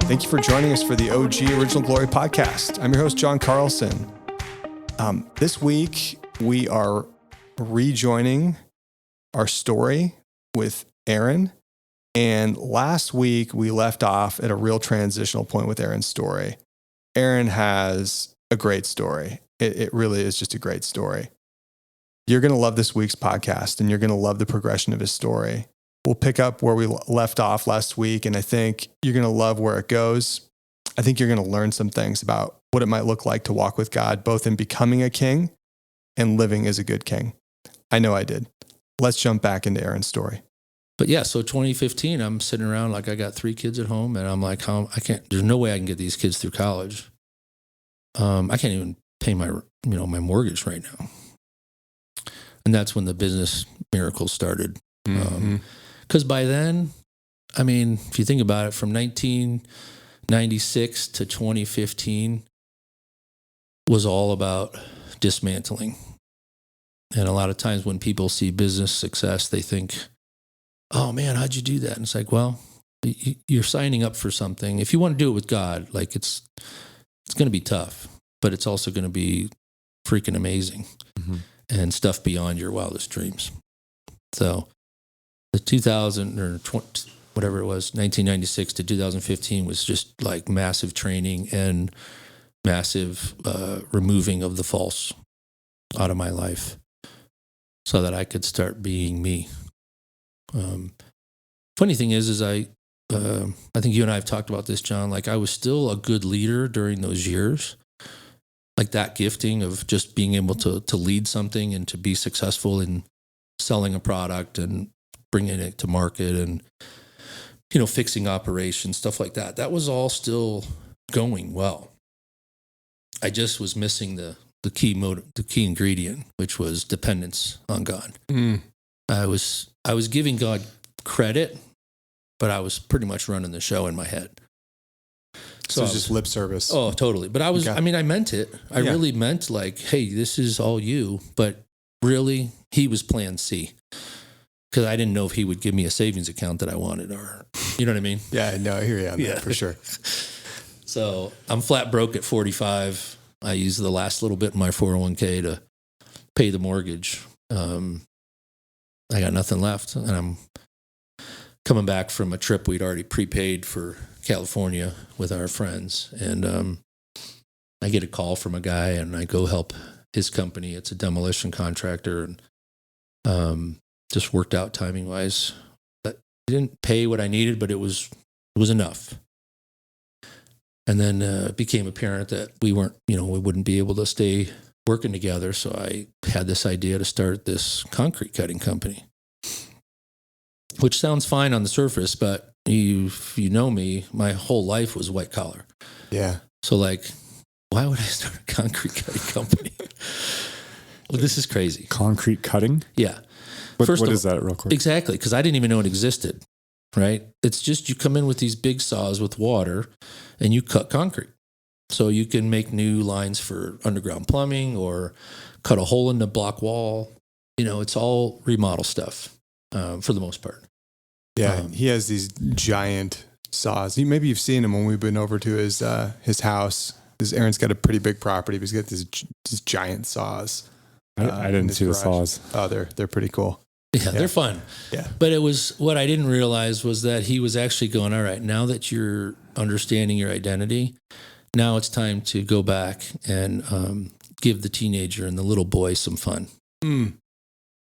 Thank you for joining us for the OG Original Glory podcast. I'm your host, John Carlson. This week, we are rejoining our story with Aaron. And last week, we left off at a real transitional point with Aaron's story. Aaron has a great story. It really is just a great story. You're going to love this week's podcast, and you're going to love the progression of his story. We'll pick up where we left off last week, and I think you're going to love where it goes. I think you're going to learn some things about what it might look like to walk with God, both in becoming a king and living as a good king. I know I did. Let's jump back into Aaron's story. But yeah, so 2015, I'm sitting around like I got 3 kids at home, and I'm like, there's no way I can get these kids through college. I can't even pay my mortgage right now. And that's when the business miracles started. Because by then, I mean, if you think about it, from 1996 to 2015 was all about dismantling. And a lot of times when people see business success, they think, oh man, how'd you do that? And it's like, well, you're signing up for something. If you want to do it with God, like it's going to be tough, but it's also going to be freaking amazing and stuff beyond your wildest dreams. So the 2000 or 20, whatever it was, 1996 to 2015 was just like massive training and massive removing of the false out of my life so that I could start being me. Funny thing is I think you and I have talked about this, John, like I was still a good leader during those years. Like that gifting of just being able to lead something and to be successful in selling a product and bringing it to market and, fixing operations, stuff like that. That was all still going well. I just was missing the key ingredient, which was dependence on God. I was giving God credit, but I was pretty much running the show in my head. So it was just lip service. Oh, totally. But I meant it. I really meant like, hey, this is all you. But really, he was plan C. Because I didn't know if he would give me a savings account that I wanted, or, you know what I mean? Yeah, no, I hear you on that for sure. So I'm flat broke at 45. I used the last little bit in my 401k to pay the mortgage. I got nothing left, and I'm coming back from a trip we'd already prepaid for California with our friends, and I get a call from a guy, and I go help his company. It's a demolition contractor, and just worked out timing wise. But he didn't pay what I needed, but it was enough. And then it became apparent that we wouldn't be able to stay working together. So I had this idea to start this concrete cutting company, which sounds fine on the surface, but if you know me, my whole life was white collar. Yeah. So like, why would I start a concrete cutting company? Well, this is crazy. Concrete cutting? Yeah. What is that real quick? Exactly. Because I didn't even know it existed, right? It's just you come in with these big saws with water and you cut concrete. So you can make new lines for underground plumbing or cut a hole in the block wall. It's all remodel stuff for the most part. Yeah, he has these giant saws. Maybe you've seen him when we've been over to his house. Aaron's got a pretty big property, but he's got these giant saws. I didn't see the saws. Oh, they're pretty cool. Yeah, they're fun. Yeah. But it was, what I didn't realize was that he was actually going, all right, now that you're understanding your identity, now it's time to go back and give the teenager and the little boy some fun.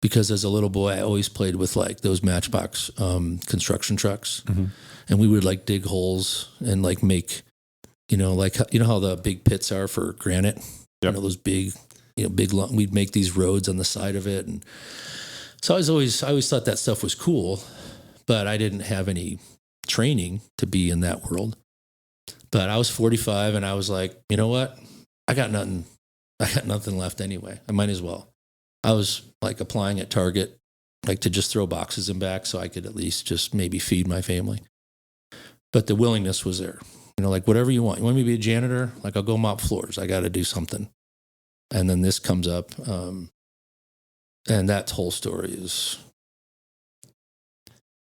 Because as a little boy, I always played with like those Matchbox construction trucks. And we would like dig holes and like make, how the big pits are for granite? Yep. Those big, we'd make these roads on the side of it. And so I always thought that stuff was cool, but I didn't have any training to be in that world. But I was 45 and I was like, you know what? I got nothing left anyway. I might as well. I was like applying at Target, like to just throw boxes in back so I could at least just maybe feed my family. But the willingness was there. Like whatever you want. You want me to be a janitor? Like I'll go mop floors. I got to do something. And then this comes up. And that whole story is,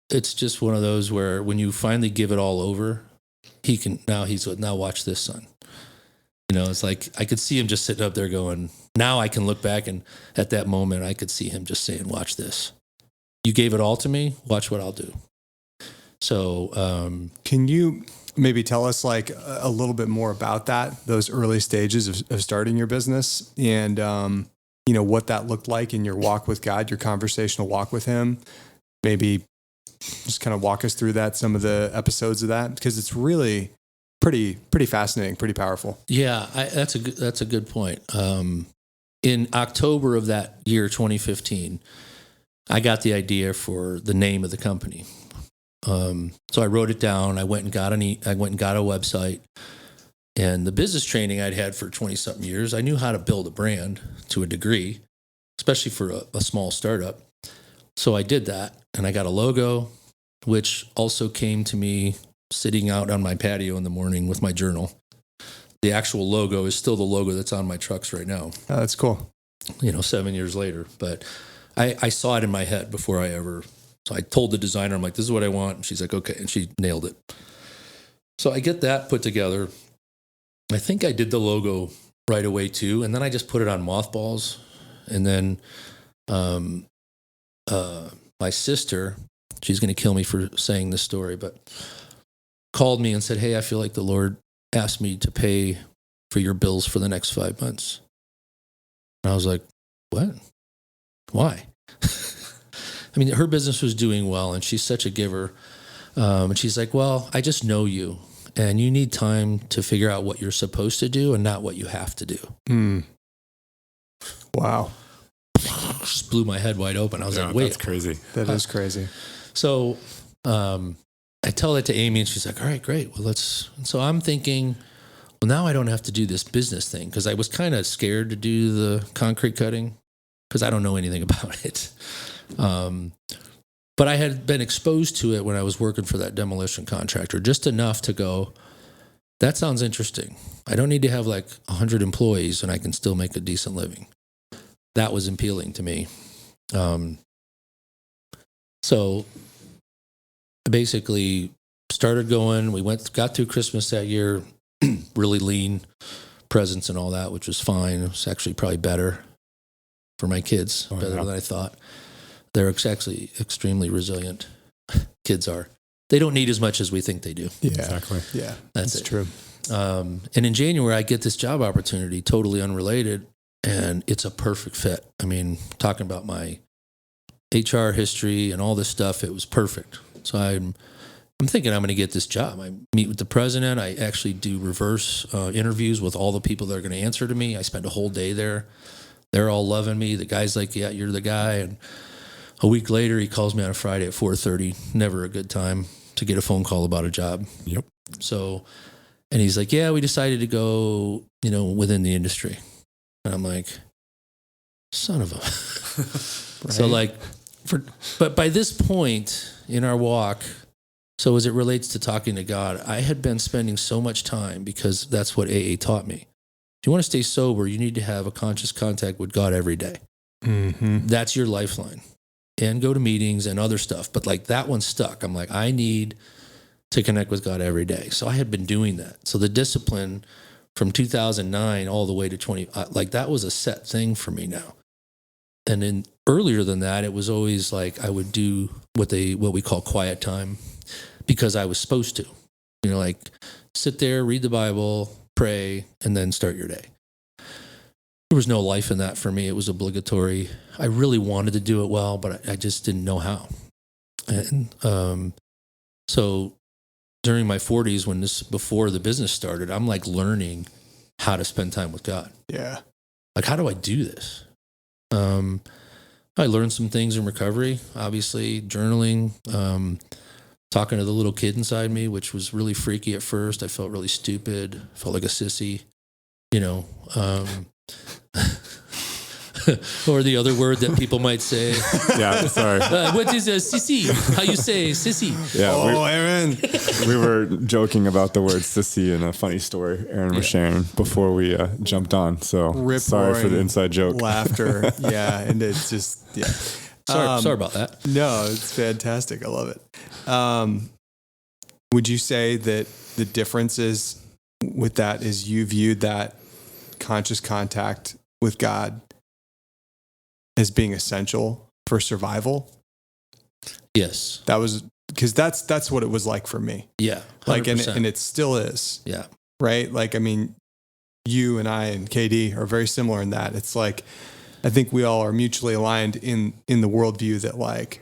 it's just one of those where when you finally give it all over, now watch this, son. It's like I could see him just sitting up there going, now I can look back, and at that moment I could see him just saying, watch this. You gave it all to me. Watch what I'll do. So, can you maybe tell us like a little bit more about those early stages of starting your business, and, what that looked like in your walk with God, your conversational walk with him? Maybe just kind of walk us through some of the episodes of that, because it's really pretty fascinating, pretty powerful. Yeah, that's a good point. In October of that year, 2015, I got the idea for the name of the company. So I wrote it down. I went and got a website, and the business training I'd had for 20 something years, I knew how to build a brand to a degree, especially for a small startup. So I did that, and I got a logo, which also came to me sitting out on my patio in the morning with my journal. The actual logo is still the logo that's on my trucks right now. Oh, that's cool. 7 years later, but I saw it in my head before so I told the designer, I'm like, this is what I want. And she's like, okay. And she nailed it. So I get that put together. I think I did the logo right away too. And then I just put it on mothballs. And then my sister, she's going to kill me for saying this story, but called me and said, hey, I feel like the Lord asked me to pay for your bills for the next 5 months. And I was like, what? Why? I mean, her business was doing well, and she's such a giver. And she's like, well, I just know you, and you need time to figure out what you're supposed to do and not what you have to do. Wow. Just blew my head wide open. I was like, wait. That's crazy. That is crazy. So I tell that to Amy, and she's like, all right, great. Well, so I'm thinking, well, now I don't have to do this business thing, because I was kind of scared to do the concrete cutting because I don't know anything about it. But I had been exposed to it when I was working for that demolition contractor, just enough to go, that sounds interesting. I don't need to have like 100 employees and I can still make a decent living. That was appealing to me. So I basically started going. Got through Christmas that year, really lean, presents and all that, which was fine. It was actually probably better for my kids, better than I thought. They're actually extremely resilient. Kids are. They don't need as much as we think they do. Yeah, exactly. Yeah, that's true. And in January, I get this job opportunity, totally unrelated, and it's a perfect fit. I mean, talking about my HR history and all this stuff, it was perfect. So I'm thinking I'm going to get this job. I meet with the president. I actually do reverse interviews with all the people that are going to answer to me. I spend a whole day there. They're all loving me. The guy's like, yeah, you're the guy. And a week later, he calls me on a Friday at 4:30. Never a good time to get a phone call about a job. Yep. So, and he's like, yeah, we decided to go, within the industry. And I'm like, son of a. Right. So like, but by this point in our walk, so as it relates to talking to God, I had been spending so much time, because that's what AA taught me. If you want to stay sober, you need to have a conscious contact with God every day. Mm-hmm. That's your lifeline. And go to meetings and other stuff. But like that one stuck. I'm like, I need to connect with God every day. So I had been doing that. So the discipline from 2009 all the way to 20, like that was a set thing for me now. And then earlier than that, it was always like I would do what we call quiet time, because I was supposed to, like sit there, read the Bible, pray, and then start your day. There was no life in that for me. It was obligatory. I really wanted to do it well, but I just didn't know how. And so during my 40s, before the business started, I'm like learning how to spend time with God. Yeah. Like, how do I do this? I learned some things in recovery, obviously, journaling, talking to the little kid inside me, which was really freaky at first. I felt really stupid, felt like a sissy, or the other word that people might say. Yeah, sorry. What is a sissy? How you say sissy? Yeah, Aaron. We were joking about the word sissy in a funny story Aaron was sharing before we jumped on. So sorry for the inside joke. Laughter. Yeah, and it's just, yeah. Sorry about that. No, it's fantastic. I love it. would you say that the difference is with that is you viewed that conscious contact with God as being essential for survival? Yes. That was because that's what it was like for me. Yeah. 100%. Like, and it still is. Yeah. Right. Like, I mean, you and I and KD are very similar in that. It's like, I think we all are mutually aligned in the worldview that like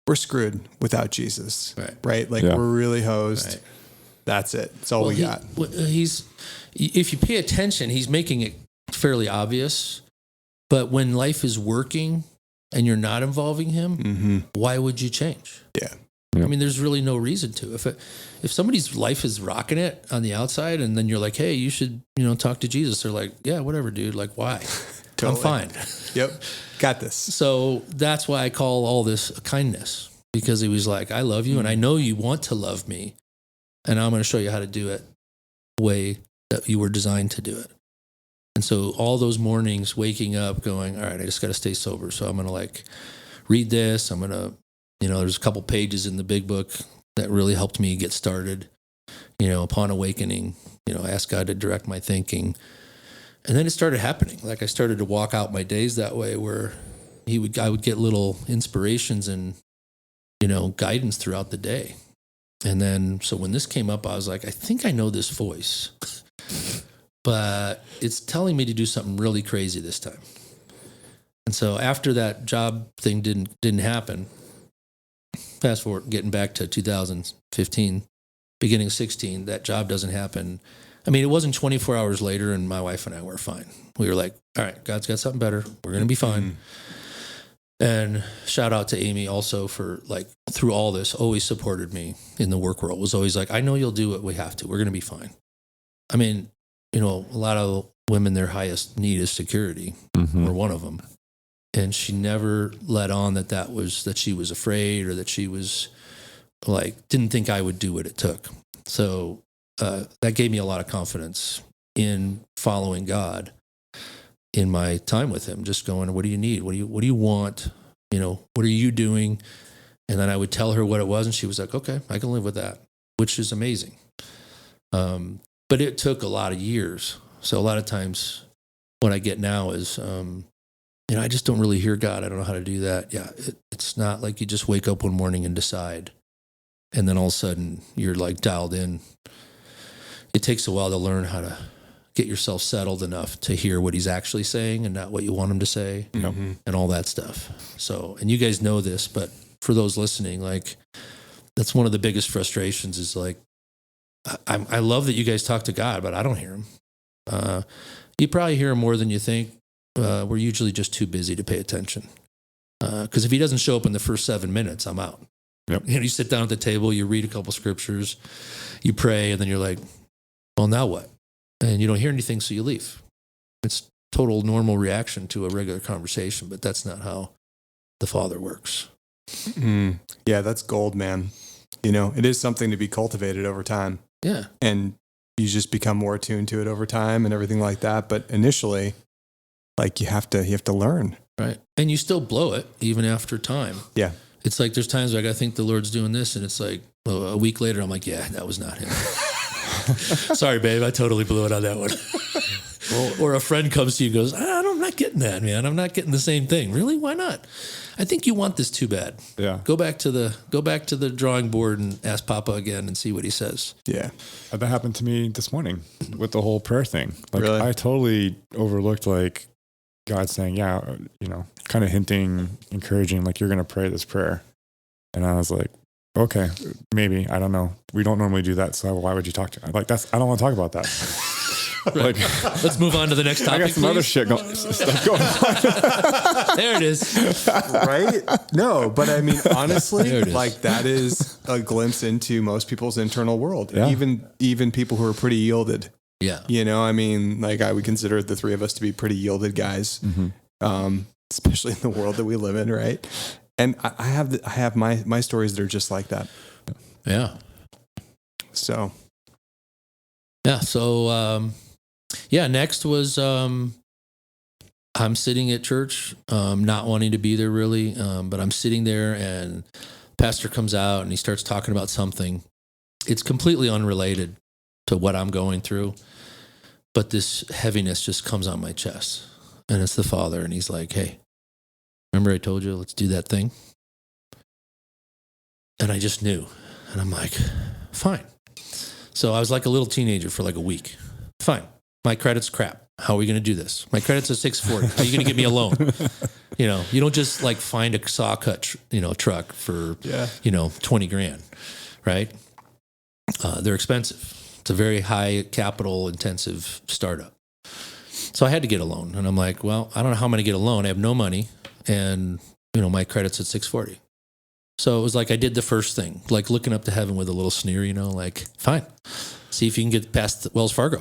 we're screwed without Jesus. Right. Like we're really hosed. Right. That's it. That's all we got. If you pay attention, he's making it fairly obvious, but when life is working and you're not involving him, why would you change? Yeah. I mean, there's really no reason to. If somebody's life is rocking it on the outside, and then you're like, "Hey, you should, talk to Jesus," they're like, "Yeah, whatever, dude. Like, why? Totally. I'm fine. Yep, got this." So that's why I call all this a kindness, because he was like, "I love you, and I know you want to love me, and I'm going to show you how to do it the way that you were designed to do it." And so all those mornings, waking up, going, "All right, I just got to stay sober. So I'm going to read this. I'm going to." There's a couple pages in the big book that really helped me get started. Upon awakening, I asked God to direct my thinking. And then it started happening. Like I started to walk out my days that way where I would get little inspirations and, guidance throughout the day. And then, so when this came up, I was like, I think I know this voice, but it's telling me to do something really crazy this time. And so after that job thing didn't happen, fast forward, getting back to 2015, beginning of 16, that job doesn't happen. I mean, it wasn't 24 hours later and my wife and I were fine. We were like, all right, God's got something better. We're going to be fine. And shout out to Amy also for through all this, always supported me in the work world. Was always like, I know you'll do what we have to. We're going to be fine. I mean, a lot of women, their highest need is security. We're one of them. And she never let on that she was afraid or that she was didn't think I would do what it took. So that gave me a lot of confidence in following God in my time with him, just going, what do you need? What do you want? What are you doing? And then I would tell her what it was. And she was like, okay, I can live with that, which is amazing. But it took a lot of years. So a lot of times what I get now is, I just don't really hear God. I don't know how to do that. Yeah, it's not like you just wake up one morning and decide, and then all of a sudden you're dialed in. It takes a while to learn how to get yourself settled enough to hear what he's actually saying and not what you want him to say, and all that stuff. So, and you guys know this, but for those listening, that's one of the biggest frustrations is I love that you guys talk to God, but I don't hear him. You probably hear him more than you think. We're usually just too busy to pay attention. Because if he doesn't show up in the first 7 minutes, I'm out. Yep. You sit down at the table, you read a couple scriptures, you pray, and then you're like, well, now what? And you don't hear anything, so you leave. It's total normal reaction to a regular conversation, but that's not how the Father works. Yeah, that's gold, man. It is something to be cultivated over time. Yeah. And you just become more attuned to it over time and everything like that. But initially, you have to learn. Right. And you still blow it even after time. Yeah. It's there's times I think the Lord's doing this, and it's a week later, I'm like, yeah, that was not him. Sorry, babe, I totally blew it on that one. Or a friend comes to you and goes, I'm not getting that, man. I'm not getting the same thing. Really? Why not? I think you want this too bad. Yeah. Go back to the drawing board and ask Papa again and see what he says. Yeah. That happened to me this morning with the whole prayer thing. Really? I totally overlooked God saying, kind of hinting, encouraging, you're going to pray this prayer. And I was like, okay, maybe, I don't know. We don't normally do that. So why would you talk to me? I don't want to talk about that. Right. Let's move on to the next topic. I got some other stuff going on. There it is. Right? No, but I mean, honestly, that is a glimpse into most people's internal world. Yeah. Even people who are pretty yielded. Yeah. I mean, I would consider the three of us to be pretty yielded guys, especially in the world that we live in, right? And I have my stories that are just like that. Yeah. So. Yeah. So, next was, I'm sitting at church, not wanting to be there really, but I'm sitting there and pastor comes out and he starts talking about something. it's completely unrelated to what I'm going through, but this heaviness just comes on my chest. And it's the Father, and he's like, hey, remember I told you, let's do that thing? And I just knew. And I'm like, fine. So I was like a little teenager for like a week. Fine. My credit's crap. How are we going to do this? My credit's at 640. How are you going to give me a loan? You don't just like find a saw cut, truck for, 20 grand, right? They're expensive. It's a very high capital intensive startup. So I had to get a loan, and I'm like, well, I don't know how I'm going to get a loan. I have no money, and my credit's at 640. So it was like I did the first thing, like looking up to heaven with a little sneer, like, fine, see if you can get past Wells Fargo.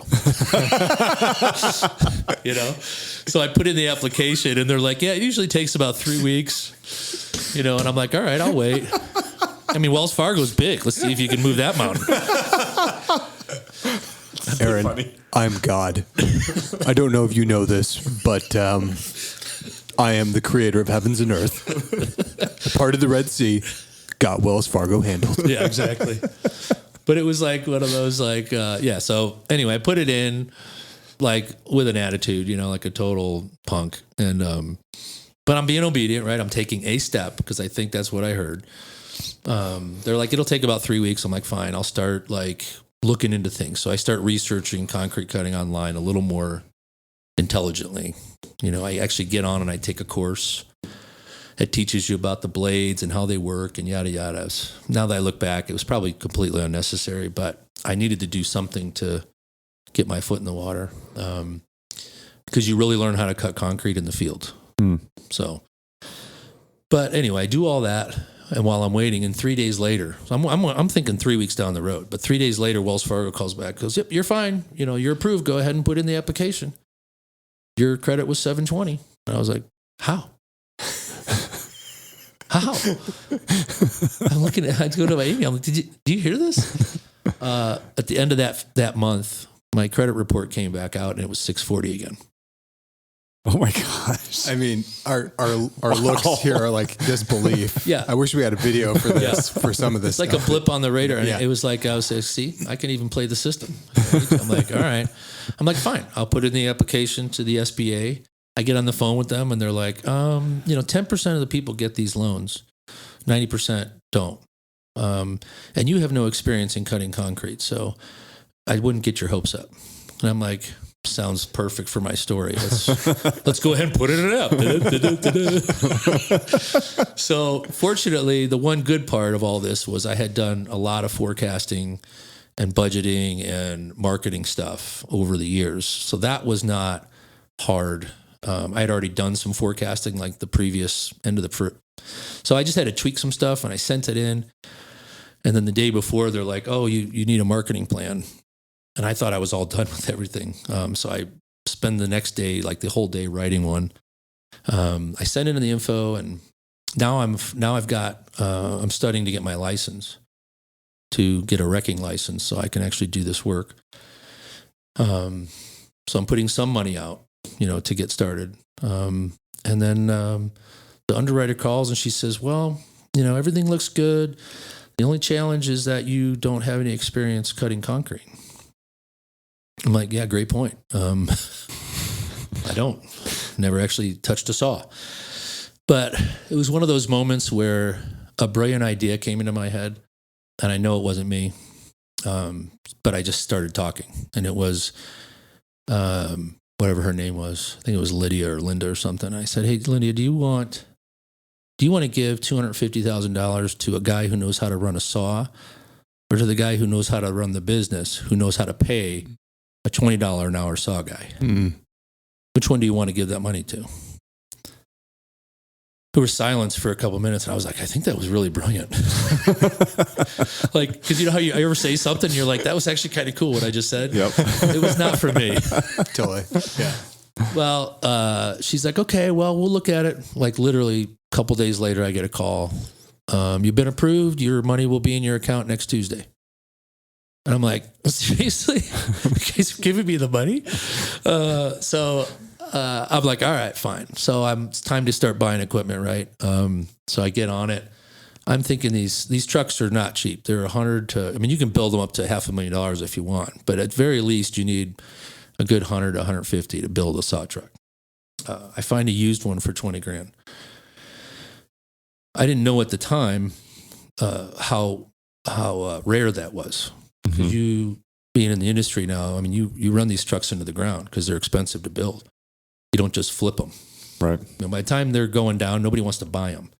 So I put in the application, and they're like, yeah, it usually takes about 3 weeks, and I'm like, all right, I'll wait. I mean, Wells Fargo's big. Let's see if you can move that mountain. Aaron, I'm God. I don't know if you know this, but I am the creator of heavens and earth. Part of the Red Sea, got Wells Fargo handled. Yeah, exactly. But it was like one of those So anyway, I put it in like with an attitude, like a total punk. And but I'm being obedient, right? I'm taking a step because I think that's what I heard. They're like, it'll take about 3 weeks. I'm like, fine, I'll start like looking into things. So I start researching concrete cutting online a little more intelligently. I actually get on and I take a course. It teaches you about the blades and how they work and yada yada. Now that I look back, it was probably completely unnecessary, but I needed to do something to get my foot in the water. Because you really learn how to cut concrete in the field. So, but anyway, I do all that. And while I'm waiting, and 3 days later, I'm thinking 3 weeks down the road, but 3 days later, Wells Fargo calls back, goes, yep, you're fine. You're approved. Go ahead and put in the application. Your credit was 720. And I was like, how? How? I go to my email. I'm like, do you hear this? At the end of that month, my credit report came back out, and it was 640 again. Oh my gosh. I mean, our looks here are like disbelief. Yeah. I wish we had a video for this, for some of this. It's like a blip on the radar. And it was like, I was like, see, I can even play the system. I'm like, all right. I'm like, fine. I'll put in the application to the SBA. I get on the phone with them, and they're like, 10% of the people get these loans. 90% don't. And you have no experience in cutting concrete, so I wouldn't get your hopes up. And I'm like, sounds perfect for my story. Let's go ahead and put it in up. So fortunately, the one good part of all this was I had done a lot of forecasting and budgeting and marketing stuff over the years. So that was not hard. I had already done some forecasting like the previous end of the so I just had to tweak some stuff, and I sent it in. And then the day before, they're like, oh, you need a marketing plan. And I thought I was all done with everything. So I spend the next day, like the whole day, writing one. I send in the info, and now I'm studying to get my license, to get a wrecking license, so I can actually do this work. So I'm putting some money out, to get started. And then the underwriter calls, and she says, well, everything looks good. The only challenge is that you don't have any experience cutting concrete. I'm like, yeah, great point. I don't. Never actually touched a saw. But it was one of those moments where a brilliant idea came into my head, and I know it wasn't me, but I just started talking. And it was whatever her name was. I think it was Lydia or Linda or something. I said, hey, Lydia, do you want to give $250,000 to a guy who knows how to run a saw, or to the guy who knows how to run the business, who knows how to pay a $20 an hour saw guy? Which one do you want to give that money to? There was silence for a couple of minutes, and I was like, I think that was really brilliant. Like, because you know how you ever say something, and you're like, that was actually kind of cool what I just said? Yep. It was not for me. Totally. Yeah. Well, she's like, okay, well, we'll look at it. Like literally a couple days later, I get a call. You've been approved. Your money will be in your account next Tuesday. And I'm like, seriously? You guys are giving me the money? So I'm like, all right, fine. So it's time to start buying equipment, right? So I get on it. I'm thinking these trucks are not cheap. They're you can build them up to $500,000 if you want, but at very least you need a good 100 to 150 to build a saw truck. I find a used one for $20,000. I didn't know at the time how rare that was. Because you being in the industry now, I mean, you run these trucks into the ground because they're expensive to build. You don't just flip them. Right. By the time they're going down, nobody wants to buy them.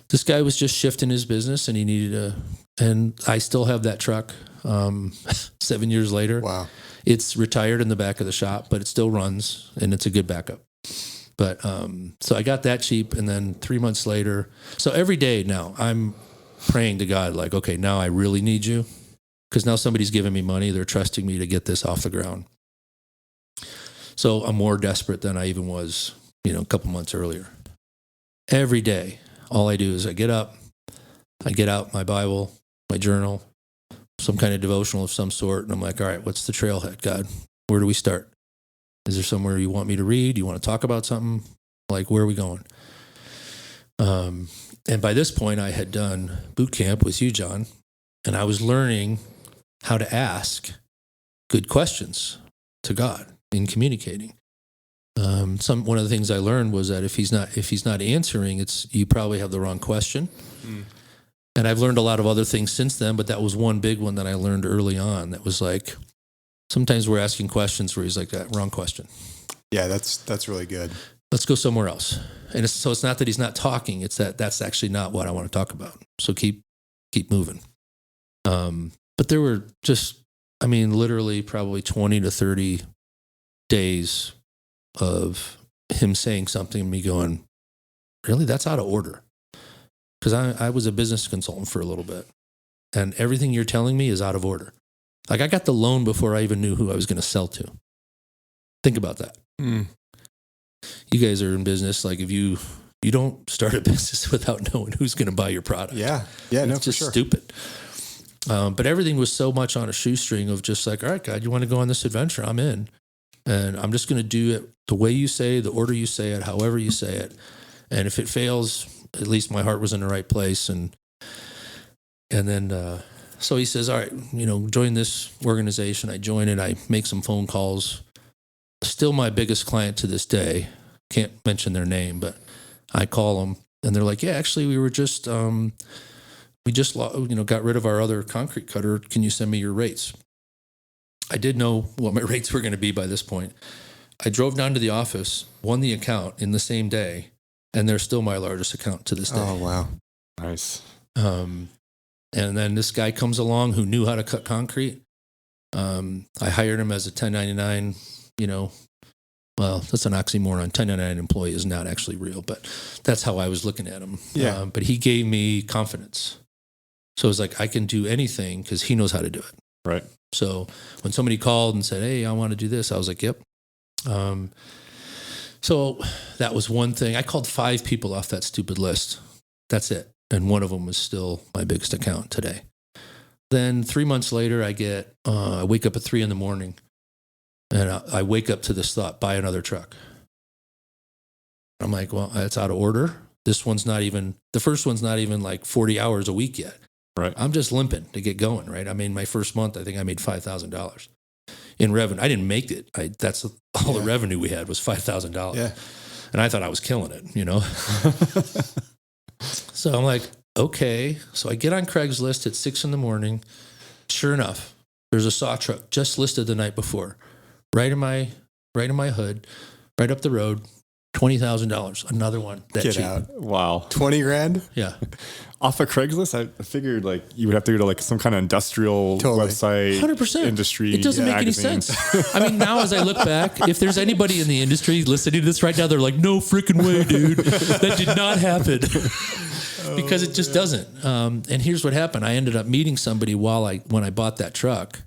This guy was just shifting his business, and he needed and I still have that truck 7 years later. Wow. It's retired in the back of the shop, but it still runs, and it's a good backup. But so I got that cheap, and then 3 months later, so every day now I'm praying to God, like, okay, now I really need you, because now somebody's giving me money. They're trusting me to get this off the ground. So I'm more desperate than I even was, a couple months earlier. Every day, all I do is I get up, I get out my Bible, my journal, some kind of devotional of some sort, and I'm like, all right, what's the trailhead, God? Where do we start? Is there somewhere you want me to read? You want to talk about something? Like, where are we going? And by this point, I had done boot camp with you, John, and I was learning how to ask good questions to God in communicating. One of the things I learned was that if he's not answering, you probably have the wrong question. And I've learned a lot of other things since then, but that was one big one that I learned early on. That was like, sometimes we're asking questions where he's like, wrong question. Yeah, that's really good. Let's go somewhere else. And so it's not that he's not talking. It's that's actually not what I want to talk about. So keep moving. But there were literally probably 20 to 30 days of him saying something and me going, really? That's out of order. Because I was a business consultant for a little bit, and everything you're telling me is out of order. Like, I got the loan before I even knew who I was going to sell to. Think about that. You guys are in business. Like, if you don't start a business without knowing who's going to buy your product. Yeah, it's no, just for sure. Stupid. But everything was so much on a shoestring of just like, all right, God, you want to go on this adventure? I'm in. And I'm just going to do it the way you say, the order you say it, however you say it. And if it fails, at least my heart was in the right place. And then, so he says, all right, join this organization. I join it. I make some phone calls. Still my biggest client to this day. Can't mention their name, but I call them and they're like, yeah, actually we just got rid of our other concrete cutter. Can you send me your rates? I did know what my rates were going to be by this point. I drove down to the office, won the account in the same day, and they're still my largest account to this day. Oh, wow. Nice. And then this guy comes along who knew how to cut concrete. I hired him as a 1099, well, that's an oxymoron. 1099 employee is not actually real, but that's how I was looking at him. Yeah. But he gave me confidence. So it was like, I can do anything because he knows how to do it. Right. So when somebody called and said, hey, I want to do this, I was like, yep. So that was one thing. I called 5 people off that stupid list. That's it. And one of them was still my biggest account today. Then 3 months later, I wake up at 3 a.m. and I wake up to this thought, buy another truck. I'm like, well, that's out of order. The first one's not even like 40 hours a week yet. Right. I'm just limping to get going, right? I mean, my first month, I think I made $5,000 in revenue. I didn't make it. That's all the revenue we had was $5,000. Yeah. And I thought I was killing it, So I'm like, okay. So I get on Craigslist at 6 a.m. Sure enough, there's a saw truck just listed the night before, right in my hood, right up the road, $20,000. Another one. Get out. Wow. 20 grand? Yeah. Off of Craigslist, I figured like you would have to go to like some kind of industrial website. 100%. Industry. It doesn't make any sense. I mean, now as I look back, if there's anybody in the industry listening to this right now, they're like, no freaking way, dude. That did not happen. Because it just doesn't. And here's what happened. I ended up meeting somebody when I bought that truck.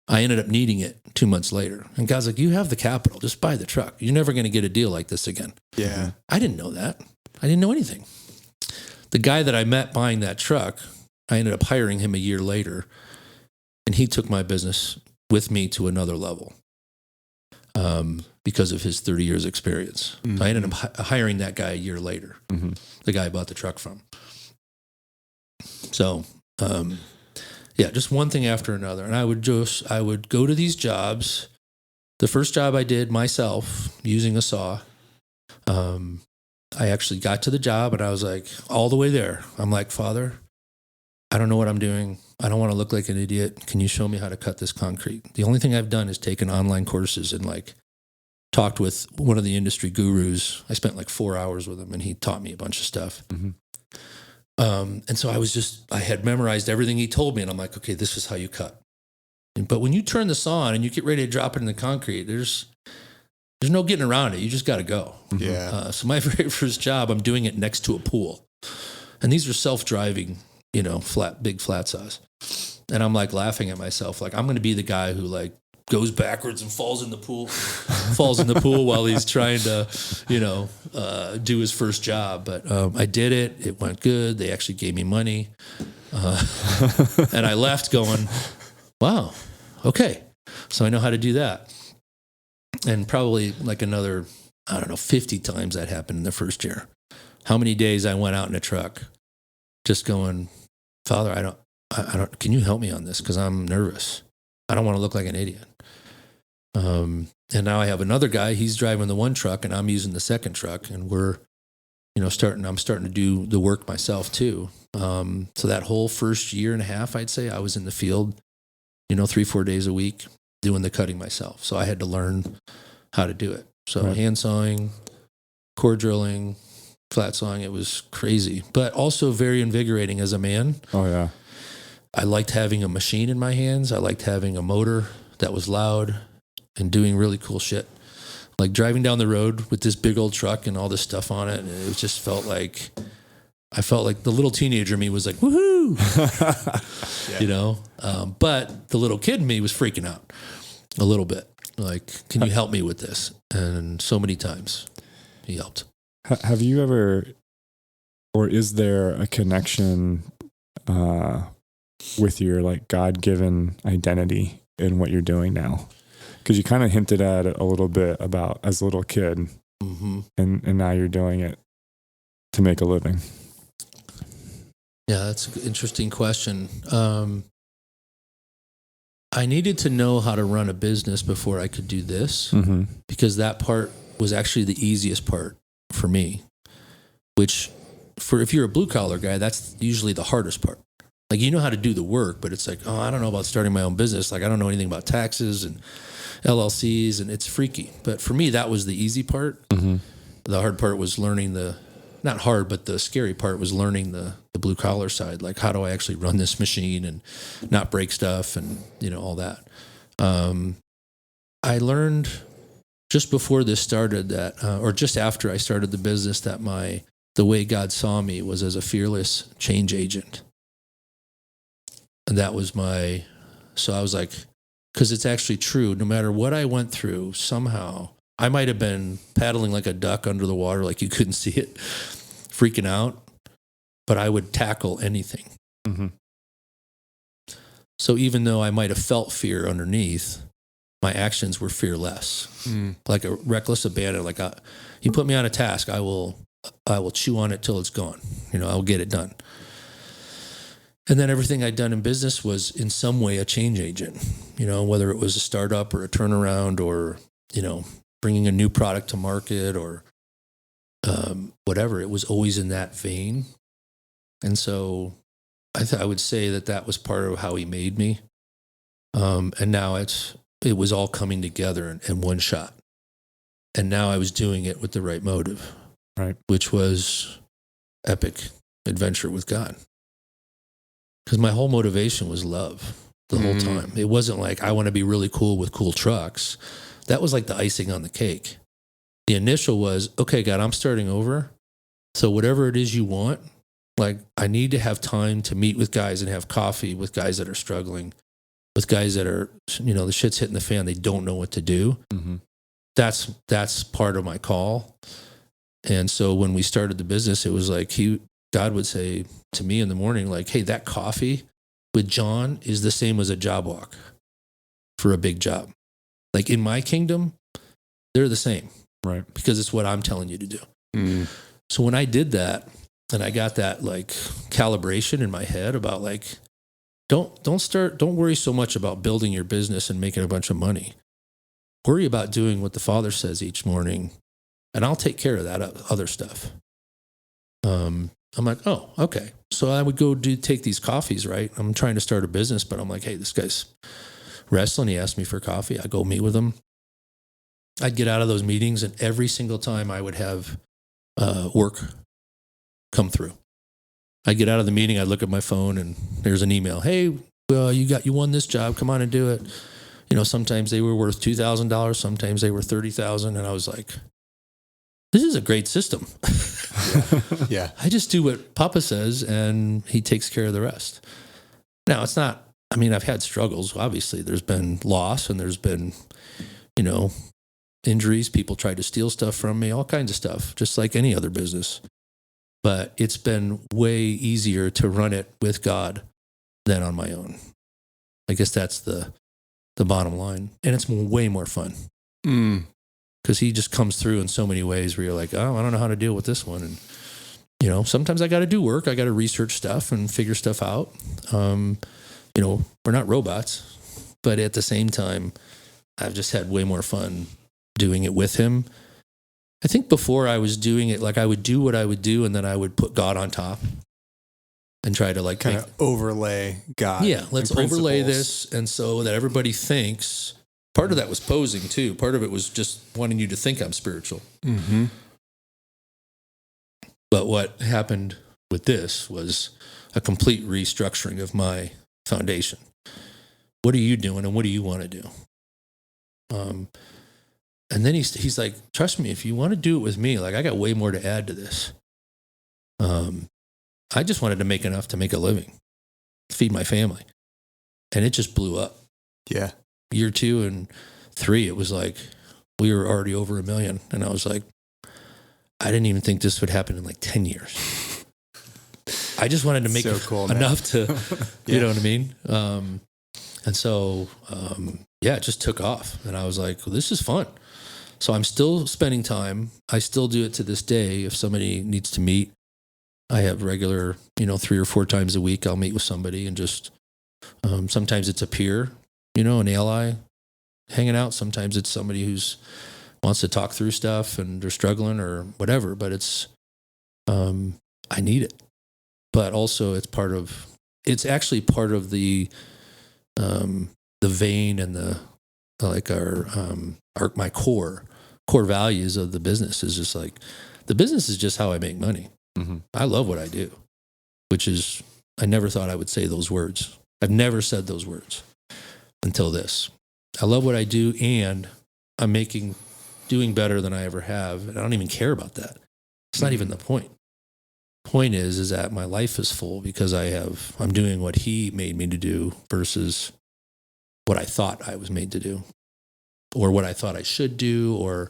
I ended up needing it 2 months later. And God's like, you have the capital. Just buy the truck. You're never going to get a deal like this again. Yeah. I didn't know that. I didn't know anything. The guy that I met buying that truck, I ended up hiring him a year later, and he took my business with me to another level because of his 30 years experience. Mm-hmm. I ended up hiring that guy a year later, the guy I bought the truck from. So, just one thing after another. And I would go to these jobs. The first job I did myself using a saw, I actually got to the job and I was like, all the way there. I'm like, Father, I don't know what I'm doing. I don't want to look like an idiot. Can you show me how to cut this concrete? The only thing I've done is taken online courses and like talked with one of the industry gurus. I spent like 4 hours with him and he taught me a bunch of stuff. Mm-hmm. And so I had memorized everything he told me and I'm like, okay, this is how you cut. But when you turn the saw on and you get ready to drop it in the concrete, there's no getting around it. You just got to go. Yeah. So my very first job, I'm doing it next to a pool. And these are self-driving, big flat saws. And I'm like laughing at myself. Like I'm going to be the guy who like goes backwards and falls in the pool while he's trying to, do his first job. But I did it. It went good. They actually gave me money. And I left going, wow, okay. So I know how to do that. And probably like another, 50 times that happened in the first year. How many days I went out in a truck just going, Father, I don't, can you help me on this? Because I'm nervous. I don't want to look like an idiot. And now I have another guy, he's driving the one truck and I'm using the second truck and we're, I'm starting to do the work myself too. So that whole first year and a half, I'd say I was in the field, 3-4 days a week doing the cutting myself. So I had to learn how to do it. So Right. hand sawing, core drilling, flat sawing, it was crazy, but also very invigorating as a man. Oh yeah. I liked having a machine in my hands. I liked having a motor that was loud and doing really cool shit. Like driving down the road with this big old truck and all this stuff on it. And it just felt like the little teenager me was like, woohoo, but the little kid in me was freaking out a little bit. Like, can you help me with this? And so many times he helped. Have you ever, or is there a connection with your like God-given identity in what you're doing now? Because you kind of hinted at it a little bit about as a little kid, Mm-hmm. and now you're doing it to make a living. Yeah, that's an interesting question. I needed to know how to run a business before I could do this, Mm-hmm. because that part was actually the easiest part for me, which if you're a blue collar guy, that's usually the hardest part. Like, you know how to do the work, but it's like, oh, I don't know about starting my own business. Like, I don't know anything about taxes and LLCs, and it's freaky. But for me, that was the easy part. Mm-hmm. The hard part was learning not hard, but the scary part was learning the blue collar side. Like, how do I actually run this machine and not break stuff and, all that. I learned just before this started that, or just after I started the business, that the way God saw me was as a fearless change agent. And that was so I was like, because it's actually true, no matter what I went through, somehow I might have been paddling like a duck under the water, like you couldn't see it, freaking out, but I would tackle anything. Mm-hmm. So even though I might have felt fear underneath, my actions were fearless, like a reckless abandon. Like, you put me on a task, I will chew on it till it's gone. I'll get it done. And then everything I'd done in business was in some way a change agent, whether it was a startup or a turnaround or, bringing a new product to market or whatever. It was always in that vein. And so I would say that was part of how he made me. And now it was all coming together in one shot. And now I was doing it with the right motive, Right. which was epic adventure with God. Because my whole motivation was love the whole time. It wasn't like, I want to be really cool with cool trucks. That was like the icing on the cake. The initial was, okay, God, I'm starting over. So whatever it is you want, like, I need to have time to meet with guys and have coffee with guys that are struggling, with guys that are, the shit's hitting the fan. They don't know what to do. Mm-hmm. That's part of my call. And so when we started the business, it was like God would say to me in the morning, like, hey, that coffee with John is the same as a job walk for a big job. Like, in my kingdom, they're the same. Right. Because it's what I'm telling you to do. Mm. So when I did that, And I got that like calibration in my head about like, don't worry so much about building your business and making a bunch of money. Worry about doing what the Father says each morning, and I'll take care of that other stuff. I'm like, oh, okay. So I would go take these coffees, right? I'm trying to start a business, but I'm like, hey, this guy's wrestling. He asked me for coffee. I go meet with him. I'd get out of those meetings, and every single time I would have work come through. I'd get out of the meeting, I'd look at my phone, and there's an email. Hey, you won this job. Come on and do it. You know, sometimes they were worth $2,000. Sometimes they were $30,000. And I was like, this is a great system. Yeah. I just do what Papa says, and he takes care of the rest. Now, it's not, I mean, I've had struggles. Obviously, there's been loss, and there's been, you know, injuries. People tried to steal stuff from me, all kinds of stuff, just like any other business. But it's been way easier to run it with God than on my own. I guess that's the bottom line. And it's way more fun. Because he just comes through in so many ways where you're like, oh, I don't know how to deal with this one. And, you know, sometimes I got to do work. I got to research stuff and figure stuff out. You know, we're not robots. But at the same time, I've just had way more fun doing it with him. I think before I was doing it, like I would do what I would do, and then I would put God on top and try to like kind of overlay God. Yeah, let's overlay this. And so that everybody thinks, part of that was posing too. Part of it was just wanting you to think I'm spiritual. Mm-hmm. But what happened with this was a complete restructuring of my foundation. What are you doing, and what do you want to do? And then he's like, trust me, if you want to do it with me, like I got way more to add to this. I just wanted to make enough to make a living, feed my family. And it just blew up. Yeah. Year 2 and 3, it was like, we were already over $1 million. And I was like, I didn't even think this would happen in like 10 years. I just wanted to make enough to, you know what I mean? And so, it just took off. And I was like, well, this is fun. So I'm still spending time. I still do it to this day. If somebody needs to meet, I have regular, 3 or 4 times a week, I'll meet with somebody and just, sometimes it's a peer, an ally hanging out. Sometimes it's somebody who's wants to talk through stuff and they're struggling or whatever, but it's, I need it. But also it's actually part of the vein and my core values of the business is just like, the business is just how I make money. Mm-hmm. I love what I do, which is, I never thought I would say those words. I've never said those words until this. I love what I do, and I'm doing better than I ever have. And I don't even care about that. It's not even the point. Point is that my life is full because I'm doing what he made me to do versus what I thought I was made to do, or what I thought I should do, or,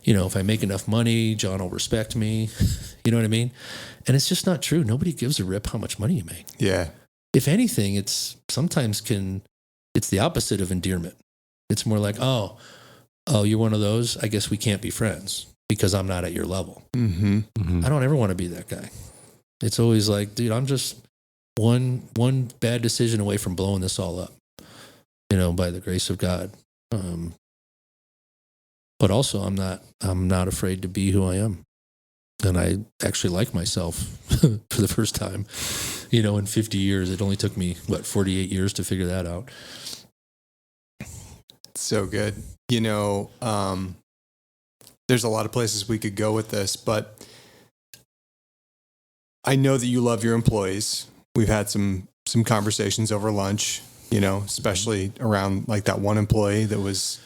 if I make enough money, John will respect me. You know what I mean? And it's just not true. Nobody gives a rip how much money you make. Yeah. If anything, it's the opposite of endearment. It's more like, oh, you're one of those. I guess we can't be friends because I'm not at your level. Mm-hmm. Mm-hmm. I don't ever want to be that guy. It's always like, dude, I'm just one bad decision away from blowing this all up, by the grace of God. But also I'm not afraid to be who I am. And I actually like myself for the first time, in 50 years. It only took me 48 years to figure that out. So good. There's a lot of places we could go with this, but I know that you love your employees. We've had some conversations over lunch, especially around like that one employee that was,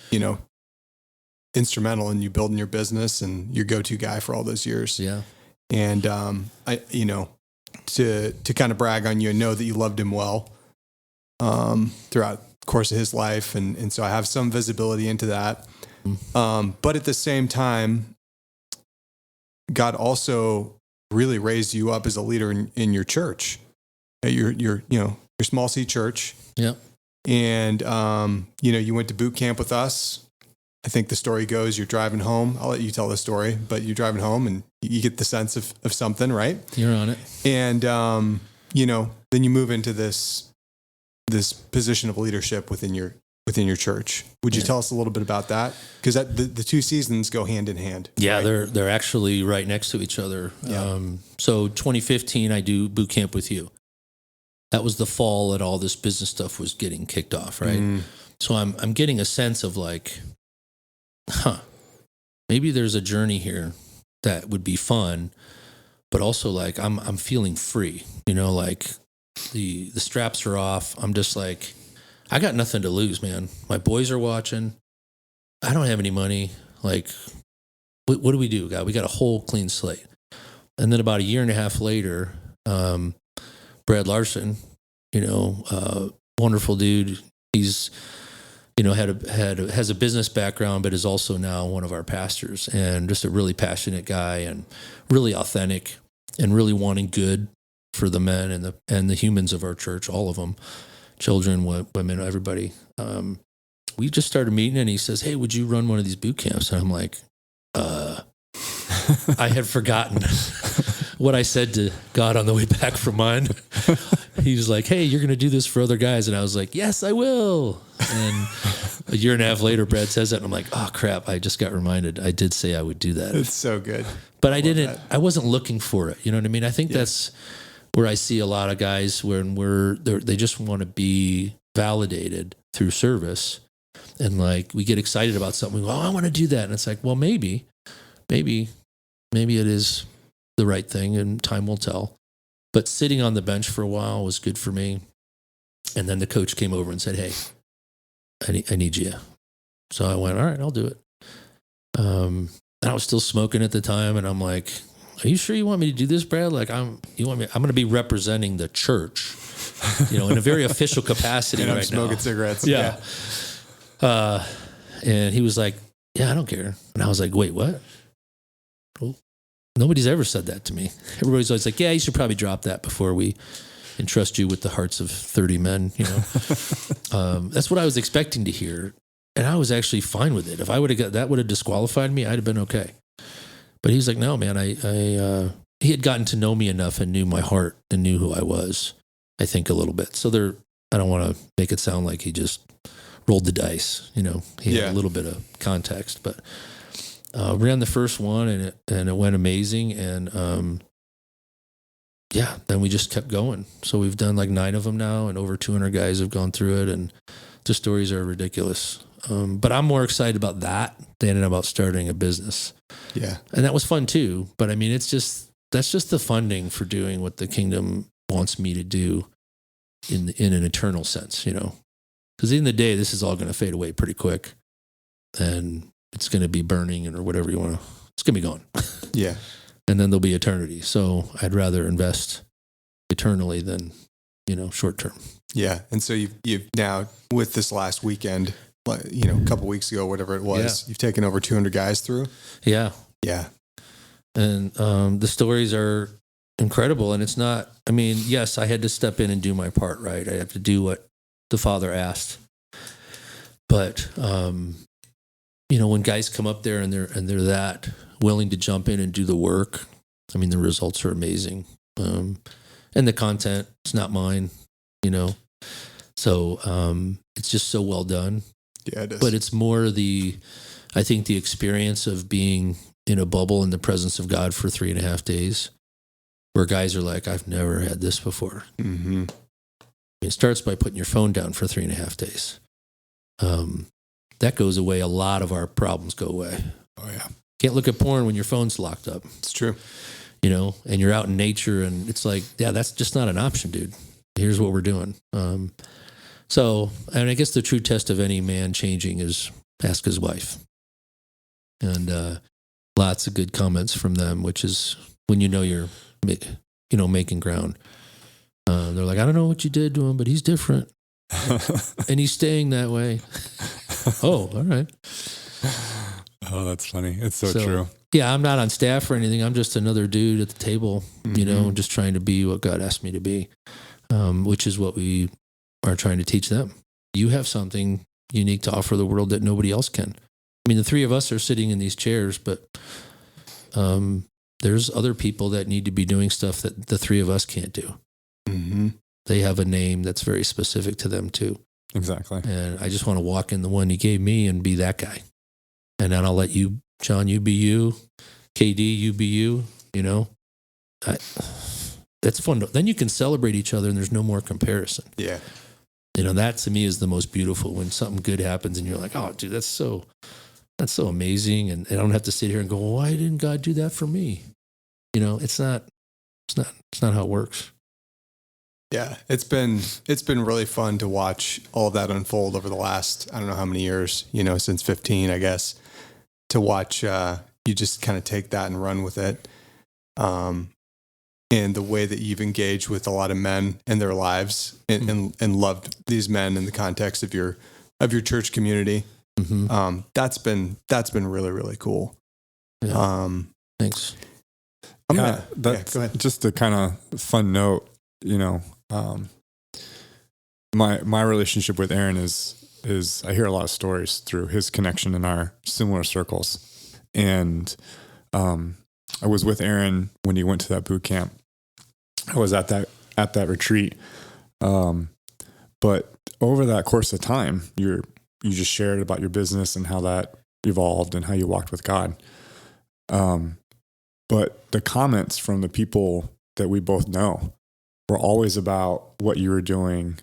instrumental in you building your business and your go-to guy for all those years. Yeah. And, I to kind of brag on you and know that you loved him well, throughout the course of his life. And so I have some visibility into that. But at the same time, God also really raised you up as a leader in your church, at your small C church. Yeah. And, you went to boot camp with us. I think the story goes, you're driving home. I'll let you tell the story, but you're driving home and you get the sense of something, right? You're on it. And, then you move into this position of leadership within your church. Would you tell us a little bit about that? Because the two seasons go hand in hand. Yeah, right? they're actually right next to each other. Yeah. So 2015, I do boot camp with you. That was the fall that all this business stuff was getting kicked off, right? So I'm getting a sense of like, maybe there's a journey here that would be fun, but also like I'm feeling free, like the straps are off. I'm just like, I got nothing to lose, man. My boys are watching. I don't have any money. Like, what do we do, God? We got a whole clean slate. And then about a year and a half later, Brad Larson, wonderful dude. He's, has a business background, but is also now one of our pastors, and just a really passionate guy and really authentic and really wanting good for the men and the humans of our church, all of them, children, women, everybody. We just started meeting, and he says, "Hey, would you run one of these boot camps?" And I'm like, I had forgotten what I said to God on the way back from mine. He was like, "Hey, you're going to do this for other guys." And I was like, "Yes, I will." And a year and a half later, Brad says that, and I'm like, "Oh crap, I just got reminded. I did say I would do that." It's so good. But I wasn't looking for it. You know what I mean? I think that's where I see a lot of guys when they just want to be validated through service. And like, we get excited about something. We go, "Oh, I want to do that." And it's like, well, maybe it is the right thing, and time will tell. But sitting on the bench for a while was good for me. And then the coach came over and said, "Hey, I need you." So I went, "All right, I'll do it." And I was still smoking at the time, and I'm like, "Are you sure you want me to do this, Brad? Like, I'm going to be representing the church, in a very official capacity and right I'm smoking now." cigarettes. Yeah. And he was like, "Yeah, I don't care." And I was like, "Wait, what?" Well, nobody's ever said that to me. Everybody's always like, "Yeah, you should probably drop that before we entrust you with the hearts of 30 men." That's what I was expecting to hear. And I was actually fine with it. If I would have that would have disqualified me, I'd have been okay. But he's like, "No, man, he had gotten to know me enough and knew my heart and knew who I was, I think, a little bit." So I don't want to make it sound like he just rolled the dice, he had a little bit of context, but ran the first one, and it went amazing. And then we just kept going. So we've done like 9 of them now, and over 200 guys have gone through it, and the stories are ridiculous. But I'm more excited about that than about starting a business. Yeah. And that was fun too. But I mean, that's just the funding for doing what the kingdom wants me to do in an eternal sense, Because at the end of the day, this is all going to fade away pretty quick, and it's going to be burning or whatever you want to. It's going to be gone. Yeah. And then there'll be eternity. So I'd rather invest eternally than, short term. Yeah. And so you've now, with this last weekend, a couple weeks ago, whatever it was, you've taken over 200 guys through. Yeah. Yeah. And the stories are incredible. And it's not, yes, I had to step in and do my part, right? I have to do what the Father asked. But, when guys come up there and they're that willing to jump in and do the work, the results are amazing. And the content, it's not mine, So it's just so well done. Yeah, it is. But it's more I think the experience of being in a bubble in the presence of God for 3.5 days, where guys are like, "I've never had this before." Mm-hmm. It starts by putting your phone down for 3.5 days. That goes away. A lot of our problems go away. Oh yeah. Can't look at porn when your phone's locked up. It's true. And you're out in nature, and it's like, yeah, that's just not an option, dude. Here's what we're doing. So, and I guess the true test of any man changing is ask his wife. And lots of good comments from them, which is when you're, making ground. They're like, "I don't know what you did to him, but he's different. And he's staying that way." Oh, all right. Oh, that's funny. It's so true. Yeah, I'm not on staff or anything. I'm just another dude at the table, just trying to be what God asked me to be, which is what we are trying to teach them. You have something unique to offer the world that nobody else can. I mean, the three of us are sitting in these chairs, but there's other people that need to be doing stuff that the three of us can't do. Mm-hmm. They have a name that's very specific to them too. Exactly. And I just want to walk in the one he gave me and be that guy. And then I'll let you, John, you be you. KD, you be you. You know, that's fun. Then you can celebrate each other and there's no more comparison. Yeah. You know, that to me is the most beautiful, when something good happens and you're like, oh, dude, that's so amazing. And I don't have to sit here and go, why didn't God do that for me? You know, it's not how it works. Yeah. It's been really fun to watch all of that unfold over the last, I don't know how many years, you know, since 15, I guess, to watch, you just kind of take that and run with it. And the way that you've engaged with a lot of men in their lives and loved these men in the context of your church community. Mm-hmm. That's been really, really cool. Yeah. Thanks. Go ahead. Just a kind of fun note, you know, my relationship with Aaron is I hear a lot of stories through his connection in our similar circles. And, I was with Aaron when he went to that boot camp. I was at that retreat. But over that course of time, you just shared about your business and how that evolved and how you walked with God. But the comments from the people that we both know were always about what you were doing,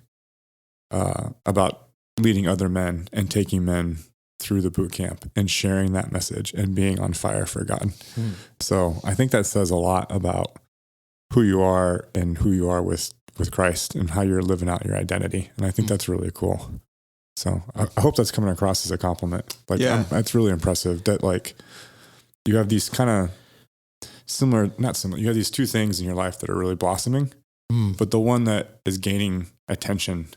about leading other men and taking men through the boot camp and sharing that message and being on fire for God. So I think that says a lot about who you are and who you are with Christ and how you're living out your identity. And I think that's really cool. So I hope that's coming across as a compliment. Like, yeah, that's really impressive that like you have these kind of not similar, you have these two things in your life that are really blossoming, but the one that is gaining attention,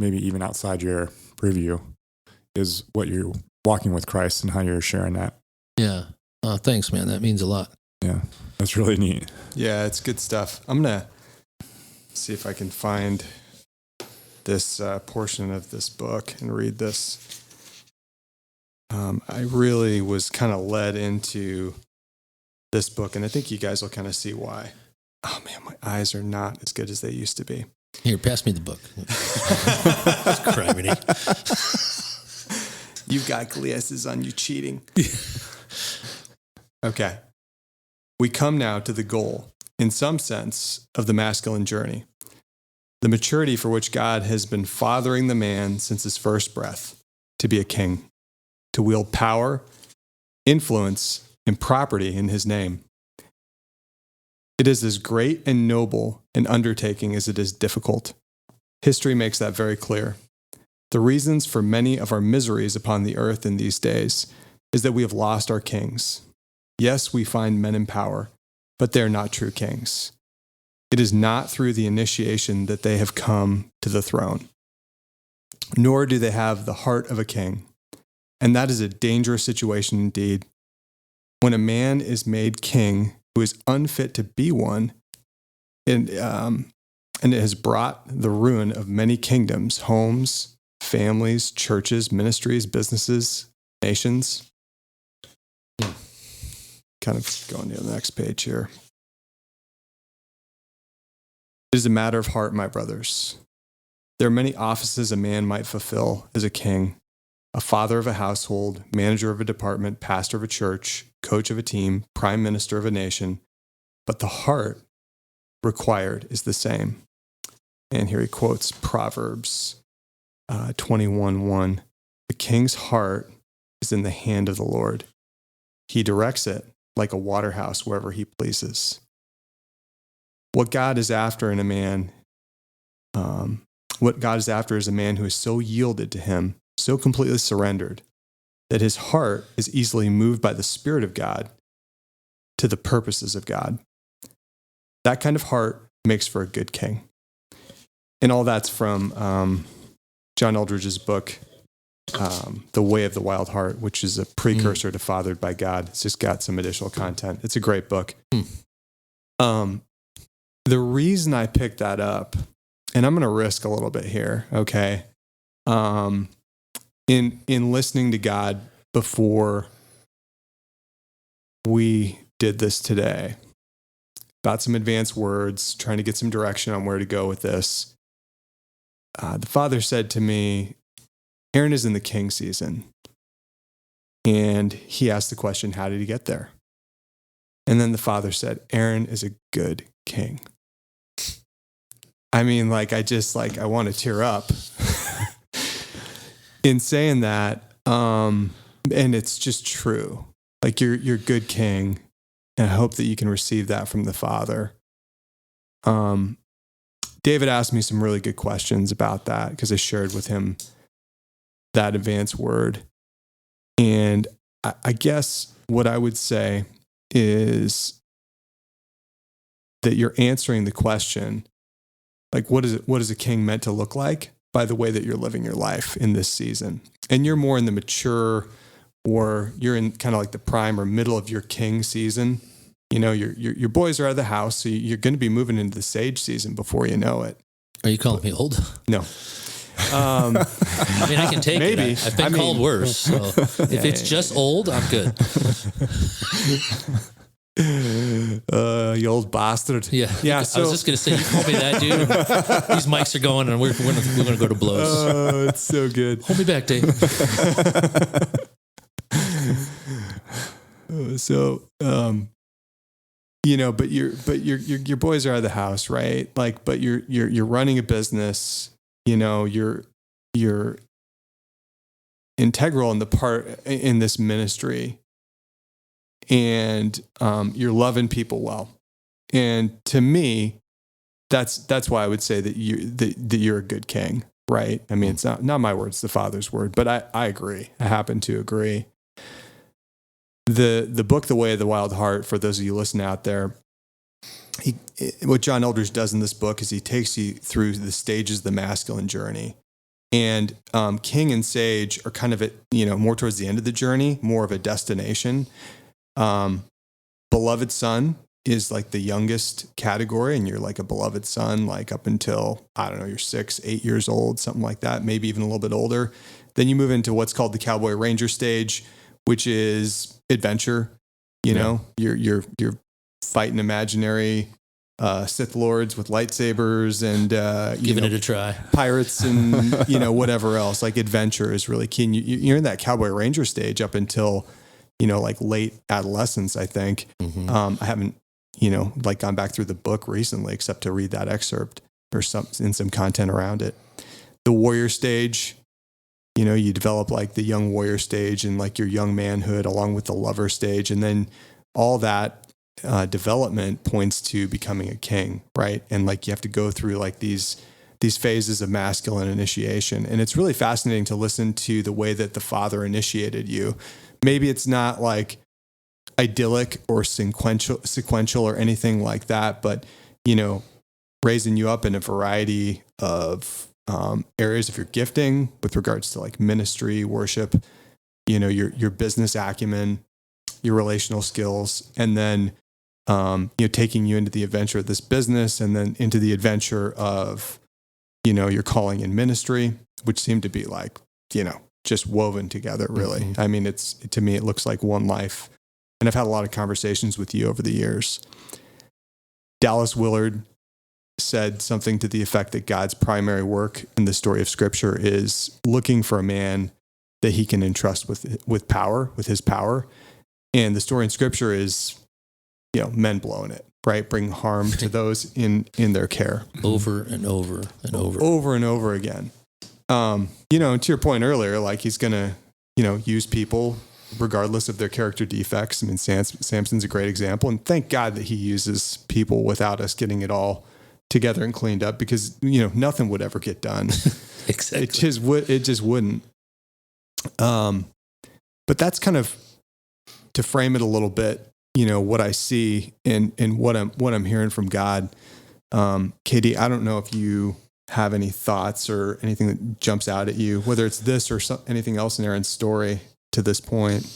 maybe even outside your purview, is what you're walking with Christ and how you're sharing that. Yeah. Thanks, man. That means a lot. Yeah. That's really neat. Yeah, it's good stuff. I'm going to see if I can find this portion of this book and read this. I really was kind of led into this book, and I think you guys will kind of see why. Oh man, my eyes are not as good as they used to be. Here, pass me the book. That's criminy. You've got glasses on, you cheating. Okay. We come now to the goal, in some sense, of the masculine journey. The maturity for which God has been fathering the man since his first breath, to be a king, to wield power, influence, and property in his name. It is as great and noble an undertaking as it is difficult. History makes that very clear. The reasons for many of our miseries upon the earth in these days is that we have lost our kings. Yes, we find men in power, but they are not true kings. It is not through the initiation that they have come to the throne, nor do they have the heart of a king. And that is a dangerous situation indeed. When a man is made king who is unfit to be one, and it has brought the ruin of many kingdoms, homes, families, churches, ministries, businesses, nations. Kind of going to the next page here. It is a matter of heart, my brothers. There are many offices a man might fulfill as a king: a father of a household, manager of a department, pastor of a church, coach of a team, prime minister of a nation. But the heart required is the same. And here he quotes Proverbs 21:1. The king's heart is in the hand of the Lord. He directs it like a waterhouse wherever he pleases. What God is after in a man, what God is after is a man who is so yielded to him, so completely surrendered, that his heart is easily moved by the Spirit of God to the purposes of God. That kind of heart makes for a good king. And all that's from John Eldridge's book, The Way of the Wild Heart, which is a precursor to Fathered by God. It's just got some additional content. It's a great book. The reason I picked that up, and I'm going to risk a little bit here, okay? In listening to God before we did this today about some advanced words, trying to get some direction on where to go with this. The Father said to me, Aaron is in the king season. And he asked the question, how did he get there? And then the Father said, Aaron is a good king. I mean, like, I want to tear up in saying that. And it's just true. Like, you're a good king. And I hope that you can receive that from the Father. David asked me some really good questions about that because I shared with him that advanced word. And I guess what I would say is that you're answering the question, like, what is a king meant to look like, by the way that you're living your life in this season. And you're more in the mature, or you're in kind of like the prime or middle of your king season. You know, your boys are out of the house, so you're going to be moving into the sage season before you know it. Are you calling me old? No. I mean, I can take maybe. it. I've been called worse. So if it's just old, I'm good. You old bastard. Yeah. So, I was just going to say, you call me that, dude. These mics are going, and we're going to go to blows. Oh, it's so good. Hold me back, Dave. So, you know, but your boys are out of the house, right? Like, but you're running a business. You know, you're integral in this ministry, and you're loving people well. And to me, that's why I would say that you're a good king, right? I mean, it's not my words, the Father's word, but I agree. I happen to agree. The book, The Way of the Wild Heart, for those of you listening out there, what John Eldredge does in this book is he takes you through the stages of the masculine journey. And king and sage are kind of more towards the end of the journey, more of a destination. Beloved son is like the youngest category, and you're like a beloved son, like up until, I don't know, you're 6, 8 years old, something like that, maybe even a little bit older. Then you move into what's called the cowboy ranger stage, which is adventure. You know, you're fighting imaginary Sith lords with lightsabers and giving it a try, pirates and whatever else. Like, adventure is really key. And you're in that cowboy ranger stage up until like late adolescence, I think. Mm-hmm. I haven't gone back through the book recently, except to read that excerpt or some content around it. The warrior stage. You develop like the young warrior stage and like your young manhood along with the lover stage. And then all that development points to becoming a king, right? And like you have to go through like these phases of masculine initiation. And it's really fascinating to listen to the way that the Father initiated you. Maybe it's not like idyllic or sequential or anything like that, but, raising you up in a variety of areas of your gifting with regards to like ministry, worship, your business acumen, your relational skills, and then taking you into the adventure of this business, and then into the adventure of your calling in ministry, which seem to be like just woven together, really. Mm-hmm. I mean, to me it looks like one life, and I've had a lot of conversations with you over the years. Dallas Willard said something to the effect that God's primary work in the story of Scripture is looking for a man that he can entrust with power, with his power. And the story in Scripture is, men blowing it, right? Bring harm to those in their care. Over and over and over. Over and over again. And to your point earlier, like he's going to, use people regardless of their character defects. I mean, Samson's a great example. And thank God that he uses people without us getting it all together and cleaned up, because nothing would ever get done. Exactly. It just wouldn't. But that's kind of to frame it a little bit. What I see and what I'm hearing from God. Katie, I don't know if you have any thoughts or anything that jumps out at you, whether it's this or anything else in Aaron's story to this point.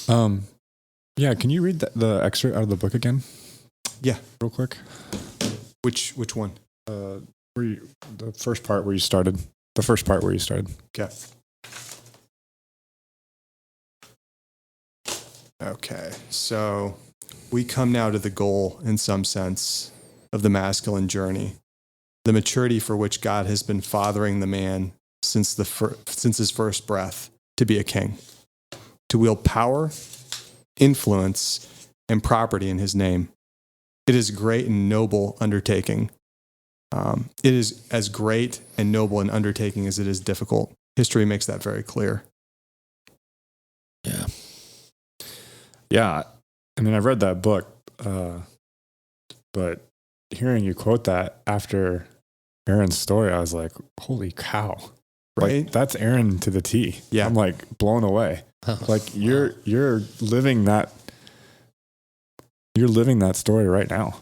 Yeah, can you read the excerpt out of the book again? Yeah, real quick. Which one? The first part where you started. The first part where you started. Okay. Okay, so we come now to the goal, in some sense, of the masculine journey, the maturity for which God has been fathering the man since his first breath, to be a king, to wield power, influence, and property in his name. It is a great and noble undertaking. It is as great and noble an undertaking as it is difficult. History makes that very clear. Yeah. Yeah. I mean, I've read that book, but hearing you quote that after Aaron's story, I was like, holy cow. Right? Like, that's Aaron to the T. Yeah. I'm like blown away. Like you're living that story right now.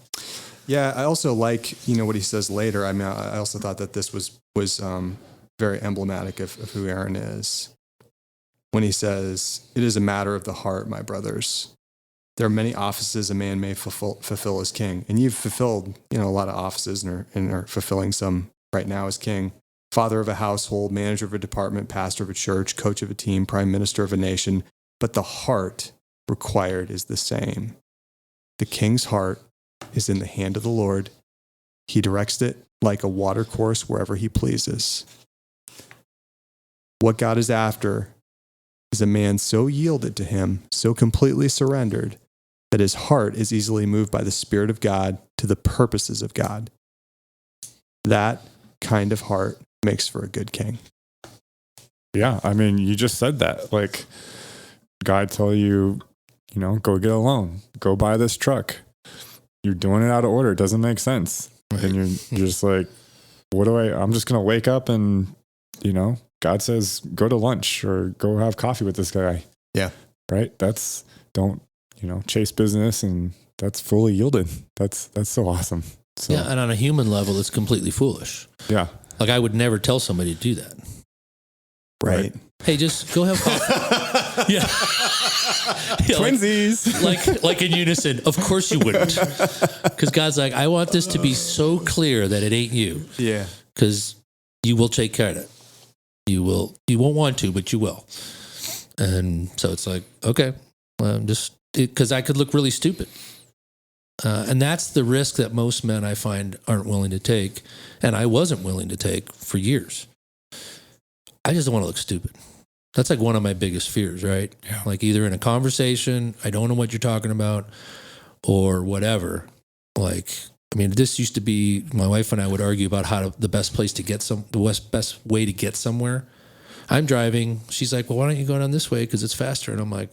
Yeah, I also like, what he says later. I mean, I also thought that this was very emblematic of who Aaron is. When he says, "It is a matter of the heart, my brothers. There are many offices a man may fulfill as king." And you've fulfilled, a lot of offices and are fulfilling some right now as king. Father of a household, manager of a department, pastor of a church, coach of a team, prime minister of a nation. But the heart required is the same. The king's heart is in the hand of the Lord. He directs it like a water course wherever he pleases. What God is after is a man so yielded to him, so completely surrendered, that his heart is easily moved by the Spirit of God to the purposes of God. That kind of heart makes for a good king. Yeah. I mean, you just said that. Like, God tell you, go get a loan, go buy this truck. You're doing it out of order. It doesn't make sense. Right. And you're just like, I'm just going to wake up and, God says, go to lunch or go have coffee with this guy. Yeah. Right. Don't chase business, and that's fully yielded. That's so awesome. So, yeah. And on a human level, it's completely foolish. Yeah. Like, I would never tell somebody to do that. Right. Hey, just go have coffee. Yeah. Twinsies. Like in unison. Of course you wouldn't. Because God's like, I want this to be so clear that it ain't you. Yeah. Because you will take care of it. You won't want to, but you will. And so it's like, okay, because I could look really stupid. And that's the risk that most men, I find, aren't willing to take. And I wasn't willing to take for years. I just don't want to look stupid. That's like one of my biggest fears, right? Yeah. Like, either in a conversation, I don't know what you're talking about, or whatever. Like, I mean, this used to be, my wife and I would argue about the best way to get somewhere. I'm driving. She's like, well, why don't you go down this way? Because it's faster. And I'm like,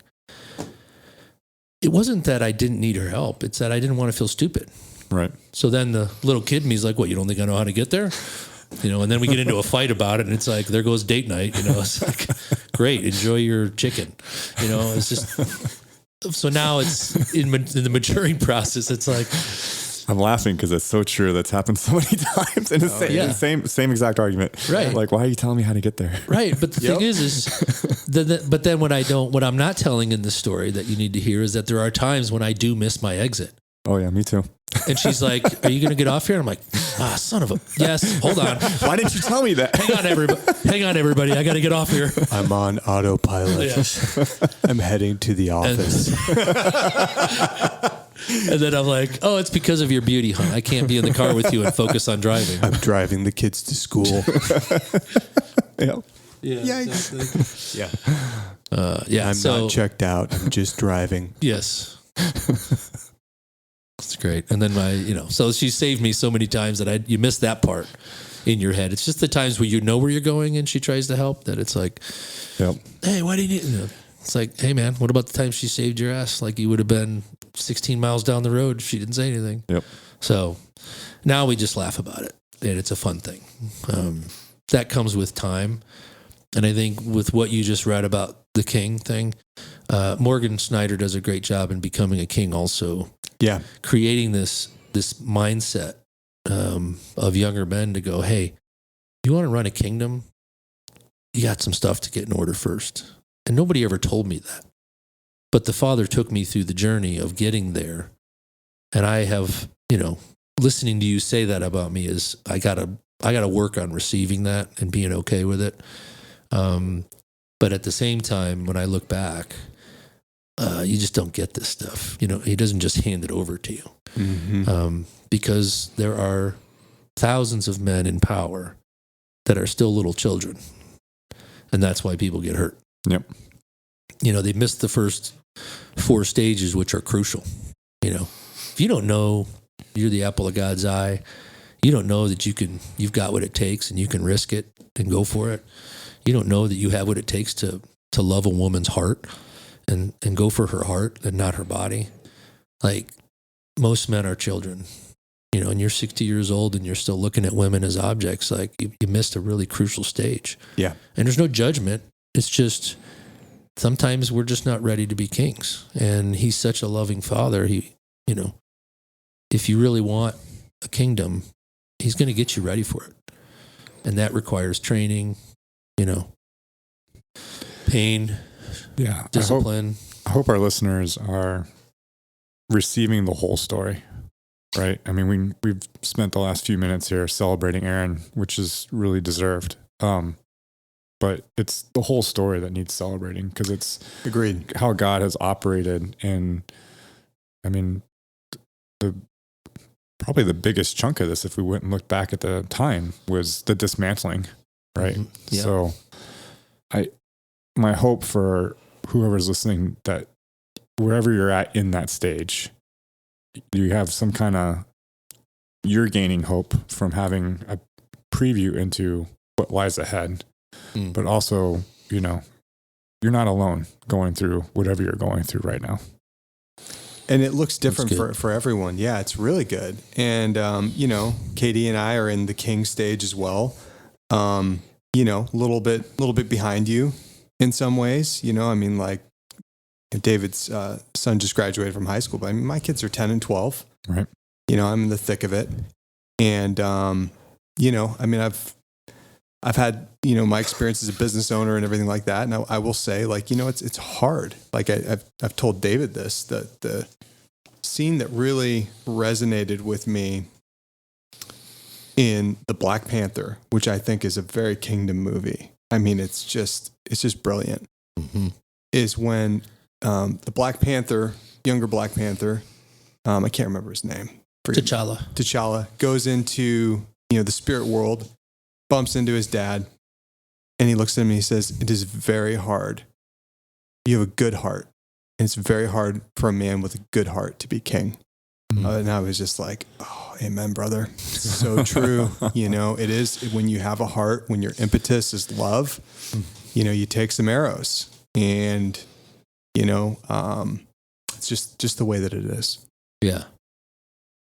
it wasn't that I didn't need her help. It's that I didn't want to feel stupid. Right. So then the little kid in me is like, what, you don't think I know how to get there? And then we get into a fight about it, and it's like, there goes date night. It's like, great, enjoy your chicken. It's just, so now it's in the maturing process. It's like, I'm laughing because it's so true. That's happened so many times in the same exact argument. Right. Like, why are you telling me how to get there? Right. But the thing is but then what I'm not telling in the story that you need to hear is that there are times when I do miss my exit. Oh yeah, me too. And she's like, are you going to get off here? And I'm like, son of a, yes, hold on. Why didn't you tell me that? Hang on, everybody. I got to get off here. I'm on autopilot. Yeah. I'm heading to the office. And then I'm like, oh, it's because of your beauty, hon. I can't be in the car with you and focus on driving. I'm driving the kids to school. Yep. Yeah. Exactly. Yeah. I'm not checked out. I'm just driving. Yes. That's great. And then so she saved me so many times that you miss that part in your head. It's just the times where you know where you're going and she tries to help that it's like, yep. Hey, why do you need, it's like, hey man, what about the time she saved your ass? Like, you would have been 16 miles down the road if she didn't say anything. Yep. So now we just laugh about it, and it's a fun thing. That comes with time. And I think with what you just read about the king thing, Morgan Snyder does a great job in Becoming a King also. Yeah. Creating this mindset of younger men to go, hey, you want to run a kingdom? You got some stuff to get in order first. And nobody ever told me that. But the Father took me through the journey of getting there. And I have, listening to you say that about me is I gotta work on receiving that and being okay with it. But at the same time, when I look back, you just don't get this stuff. He doesn't just hand it over to you. Mm-hmm. Because there are thousands of men in power that are still little children. And that's why people get hurt. Yep. They missed the first 4 stages, which are crucial. If you don't know you're the apple of God's eye, you don't know that you've got what it takes and you can risk it and go for it. You don't know that you have what it takes to love a woman's heart and go for her heart and not her body. Like, most men are children, and you're 60 years old and you're still looking at women as objects. Like, you missed a really crucial stage. Yeah. And there's no judgment. It's just, sometimes we're just not ready to be kings. And he's such a loving father. If you really want a kingdom, he's going to get you ready for it. And that requires training, pain, discipline. I hope our listeners are receiving the whole story, right? I mean, we've spent the last few minutes here celebrating Aaron, which is really deserved. But it's the whole story that needs celebrating, because it's agreed how God has operated. And I mean, probably the biggest chunk of this, if we went and looked back at the time, was the dismantling, right? Mm-hmm. Yeah. So my hope for whoever's listening, that wherever you're at in that stage, you have some kind of, you're gaining hope from having a preview into what lies ahead. But also, you're not alone going through whatever you're going through right now. And it looks different for everyone. Yeah, it's really good. And, Katie and I are in the king stage as well. A little bit behind you in some ways. Like David's son just graduated from high school, but my kids are 10 and 12. Right. I'm in the thick of it. And, I've had, my experience as a business owner and everything like that. And I will say, like, it's hard. Like I've told David this, that the scene that really resonated with me in the Black Panther, which I think is a very kingdom movie. I mean, it's just brilliant. Mm-hmm. Is when the Black Panther, younger Black Panther, I can't remember his name. T'Challa goes into, the spirit world, bumps into his dad, and he looks at him and he says, "It is very hard. You have a good heart. And it's very hard for a man with a good heart to be king." Mm-hmm. And I was just like, "Oh, amen, brother." It's so true. It is, when you have a heart, when your impetus is love, you take some arrows, and, it's just the way that it is. Yeah.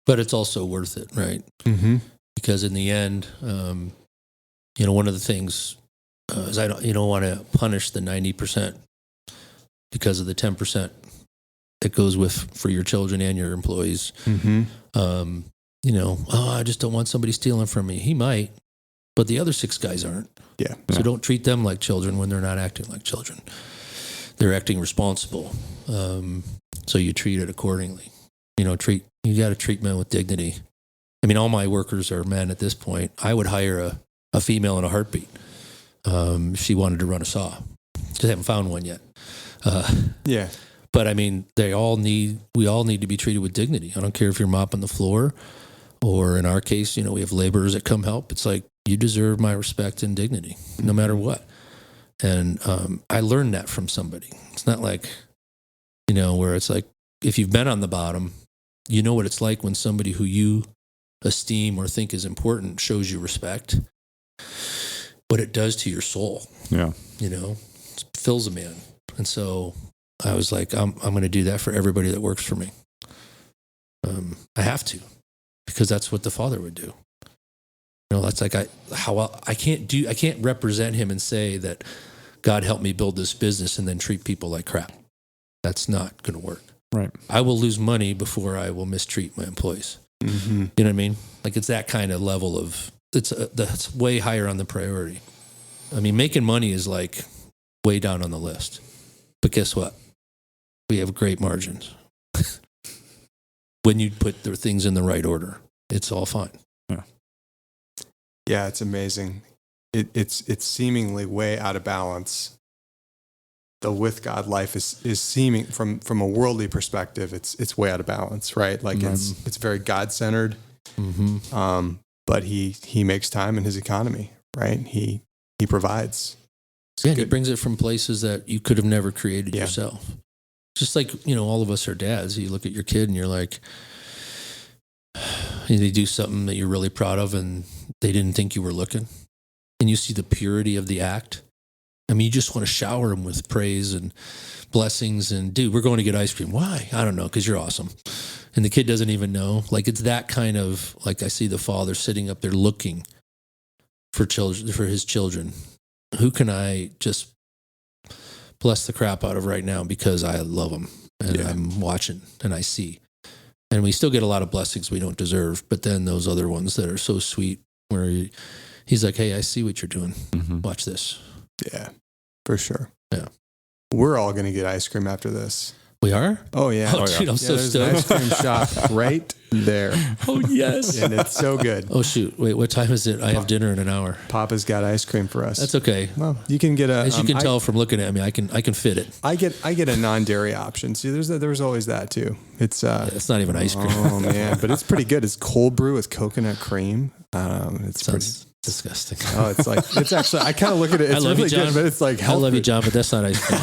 But it's also worth it, right? Mm-hmm. Because in the end, one of the things is you don't want to punish the 90% because of the 10% that goes with for your children and your employees. Mm-hmm. I just don't want somebody stealing from me. He might, but the other 6 guys aren't. Yeah. So don't treat them like children when they're not acting like children. They're acting responsible. So you treat it accordingly. You got to treat men with dignity. I mean, all my workers are men at this point. I would hire a female in a heartbeat if she wanted to run a saw. Just haven't found one yet. Yeah. But I mean, we all need to be treated with dignity. I don't care if you're mopping the floor, or in our case, we have laborers that come help. It's like, you deserve my respect and dignity, no matter what. And I learned that from somebody. It's not like, where it's like, if you've been on the bottom, you know what it's like when somebody who you esteem or think is important shows you respect. What it does to your soul. Yeah. It fills a man. And so I was like, I'm going to do that for everybody that works for me. I have to, because that's what the Father would do. That's like I can't represent him and say that God helped me build this business and then treat people like crap. That's not going to work. Right. I will lose money before I will mistreat my employees. Mm-hmm. You know what I mean? Like, it's that kind of level of, that's way higher on the priority. I mean, making money is like way down on the list. But guess what? We have great margins. When you put the things in the right order, it's all fine. Yeah, it's amazing. It's seemingly way out of balance the with God life is seeming from a worldly perspective, it's way out of balance, right? Like it's very God centered. Mm-hmm. But he makes time in his economy, right? He provides. Yeah, he brings it from places that you could have never created Yeah. yourself. Just like, all of us are dads. You look at your kid and you're like, they do something that you're really proud of and they didn't think you were looking. And you see the purity of the act. I mean, you just want to shower them with praise and blessings. And dude, we're going to get ice cream. Why? I don't know, because you're awesome. And the kid doesn't even know. Like, it's that kind of, like, I see the father sitting up there looking for his children. Who can I just bless the crap out of right now because I love them and I'm watching and I see. And we still get a lot of blessings we don't deserve. But then those other ones that are so sweet where he's like, hey, I see what you're doing. Mm-hmm. Watch this. Yeah, for sure. Yeah. We're all going to get ice cream after this. We are? Oh, yeah. Oh, dude, I'm so there's an stoked. ice cream shop right there. Oh, yes. And it's so good. Oh, shoot. Wait, what time is it? I have dinner in an hour. Papa's got ice cream for us. That's okay. Well, you can get a... As you can tell from looking at me, I can fit it. I get a non-dairy option. See, there's always that too. It's it's not even ice cream. Oh man, but it's pretty good. It's cold brew with coconut cream. It's Sounds disgusting. Oh, it's actually. I kind of look at it. It's really good, but it's like healthy. I love you, John, but that's not ice cream.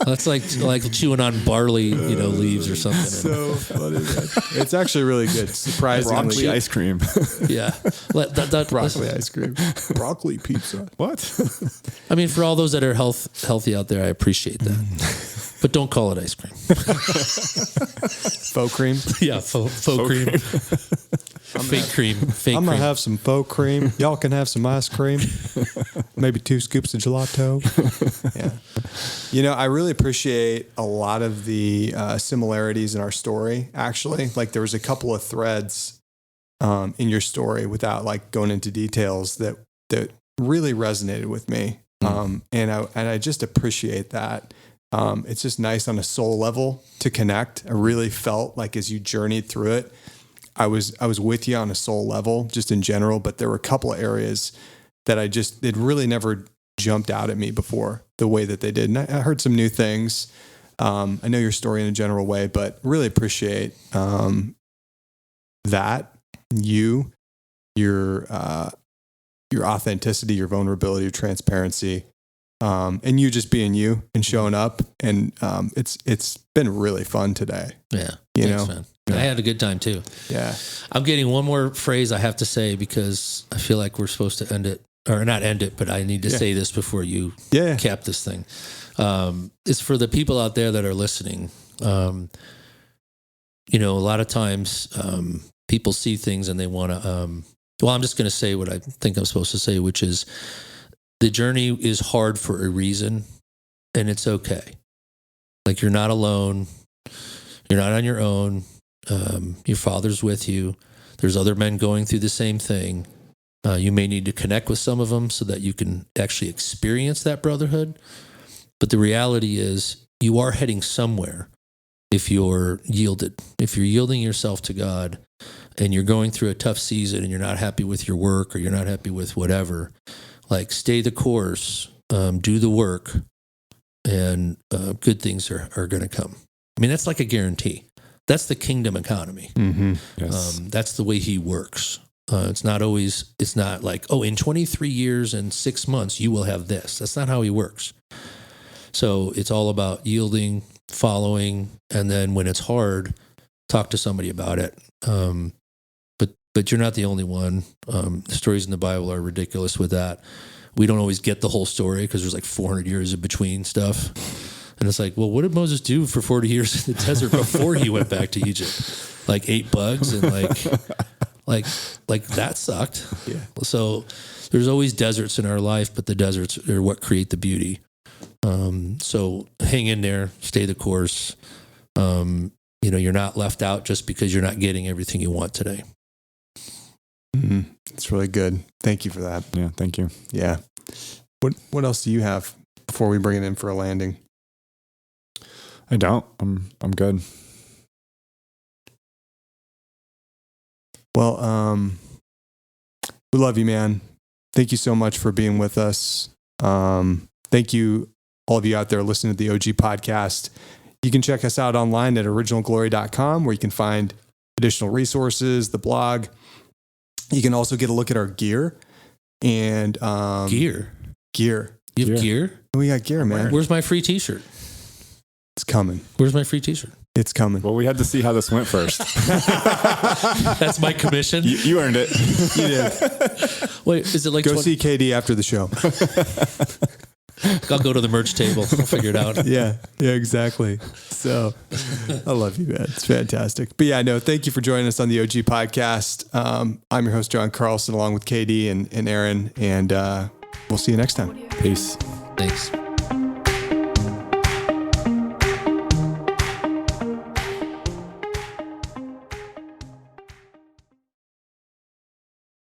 That's like chewing on barley, leaves or something. So funny. Man. It's actually really good. Surprisingly, broccoli ice cream. Yeah, broccoli ice cream, broccoli pizza. What? I mean, for all those that are healthy out there, I appreciate that. But don't call it ice cream. Faux cream. Yeah, faux cream. Fake cream. I'm going to have some faux cream. Y'all can have some ice cream. Maybe 2 scoops of gelato. Yeah. I really appreciate a lot of the similarities in our story, actually. Like there was a couple of threads in your story without like going into details that really resonated with me. And I just appreciate that. It's just nice on a soul level to connect. I really felt like as you journeyed through it, I was with you on a soul level, just in general, but there were a couple of areas that it really never jumped out at me before the way that they did. And I heard some new things. I know your story in a general way, but really appreciate that your authenticity, your vulnerability, your transparency, and you just being you and showing up. And it's been really fun today. Yeah. Thanks, man. I had a good time too. Yeah. I'm getting one more phrase I have to say because I feel like we're supposed to end it, or not end it, but I need to say this before you cap this thing. It's for the people out there that are listening. A lot of times people see things and they want to, I'm just going to say what I think I'm supposed to say, which is the journey is hard for a reason and it's okay. Like you're not alone. You're not on your own. Your father's with you. There's other men going through the same thing. You may need to connect with some of them so that you can actually experience that brotherhood. But the reality is you are heading somewhere if you're yielded. If you're yielding yourself to God and you're going through a tough season and you're not happy with your work or you're not happy with whatever, like stay the course, do the work, and good things are going to come. I mean, that's like a guarantee. That's the kingdom economy. Mm-hmm. Yes. That's the way he works. It's not like, in 23 years and 6 months, you will have this. That's not how he works. So it's all about yielding, following, and then when it's hard, talk to somebody about it. But you're not the only one. The stories in the Bible are ridiculous with that. We don't always get the whole story because there's like 400 years in between stuff. And it's like, well, what did Moses do for 40 years in the desert before he went back to Egypt? Like ate bugs and like that sucked. Yeah. So there's always deserts in our life, but the deserts are what create the beauty. So hang in there, stay the course. You're not left out just because you're not getting everything you want today. Mm-hmm. It's really good. Thank you for that. Yeah. Thank you. Yeah. What else do you have before we bring it in for a landing? I don't. I'm good. Well, we love you, man. Thank you so much for being with us. Thank you all of you out there listening to the OG podcast. You can check us out online at originalglory.com, where you can find additional resources, the blog. You can also get a look at our gear and Gear. You have gear? We got gear, man. Where's my free t-shirt? It's coming. Where's my free t-shirt? It's coming. Well, we had to see how this went first. That's my commission. You earned it. You did. Wait, is it like Go see KD after the show. I'll go to the merch table. I'll figure it out. Yeah, exactly. So I love you, man. It's fantastic. But yeah, no, thank you for joining us on the OG podcast. I'm your host, John Carlson, along with KD and Aaron, and we'll see you next time. Peace. Thanks.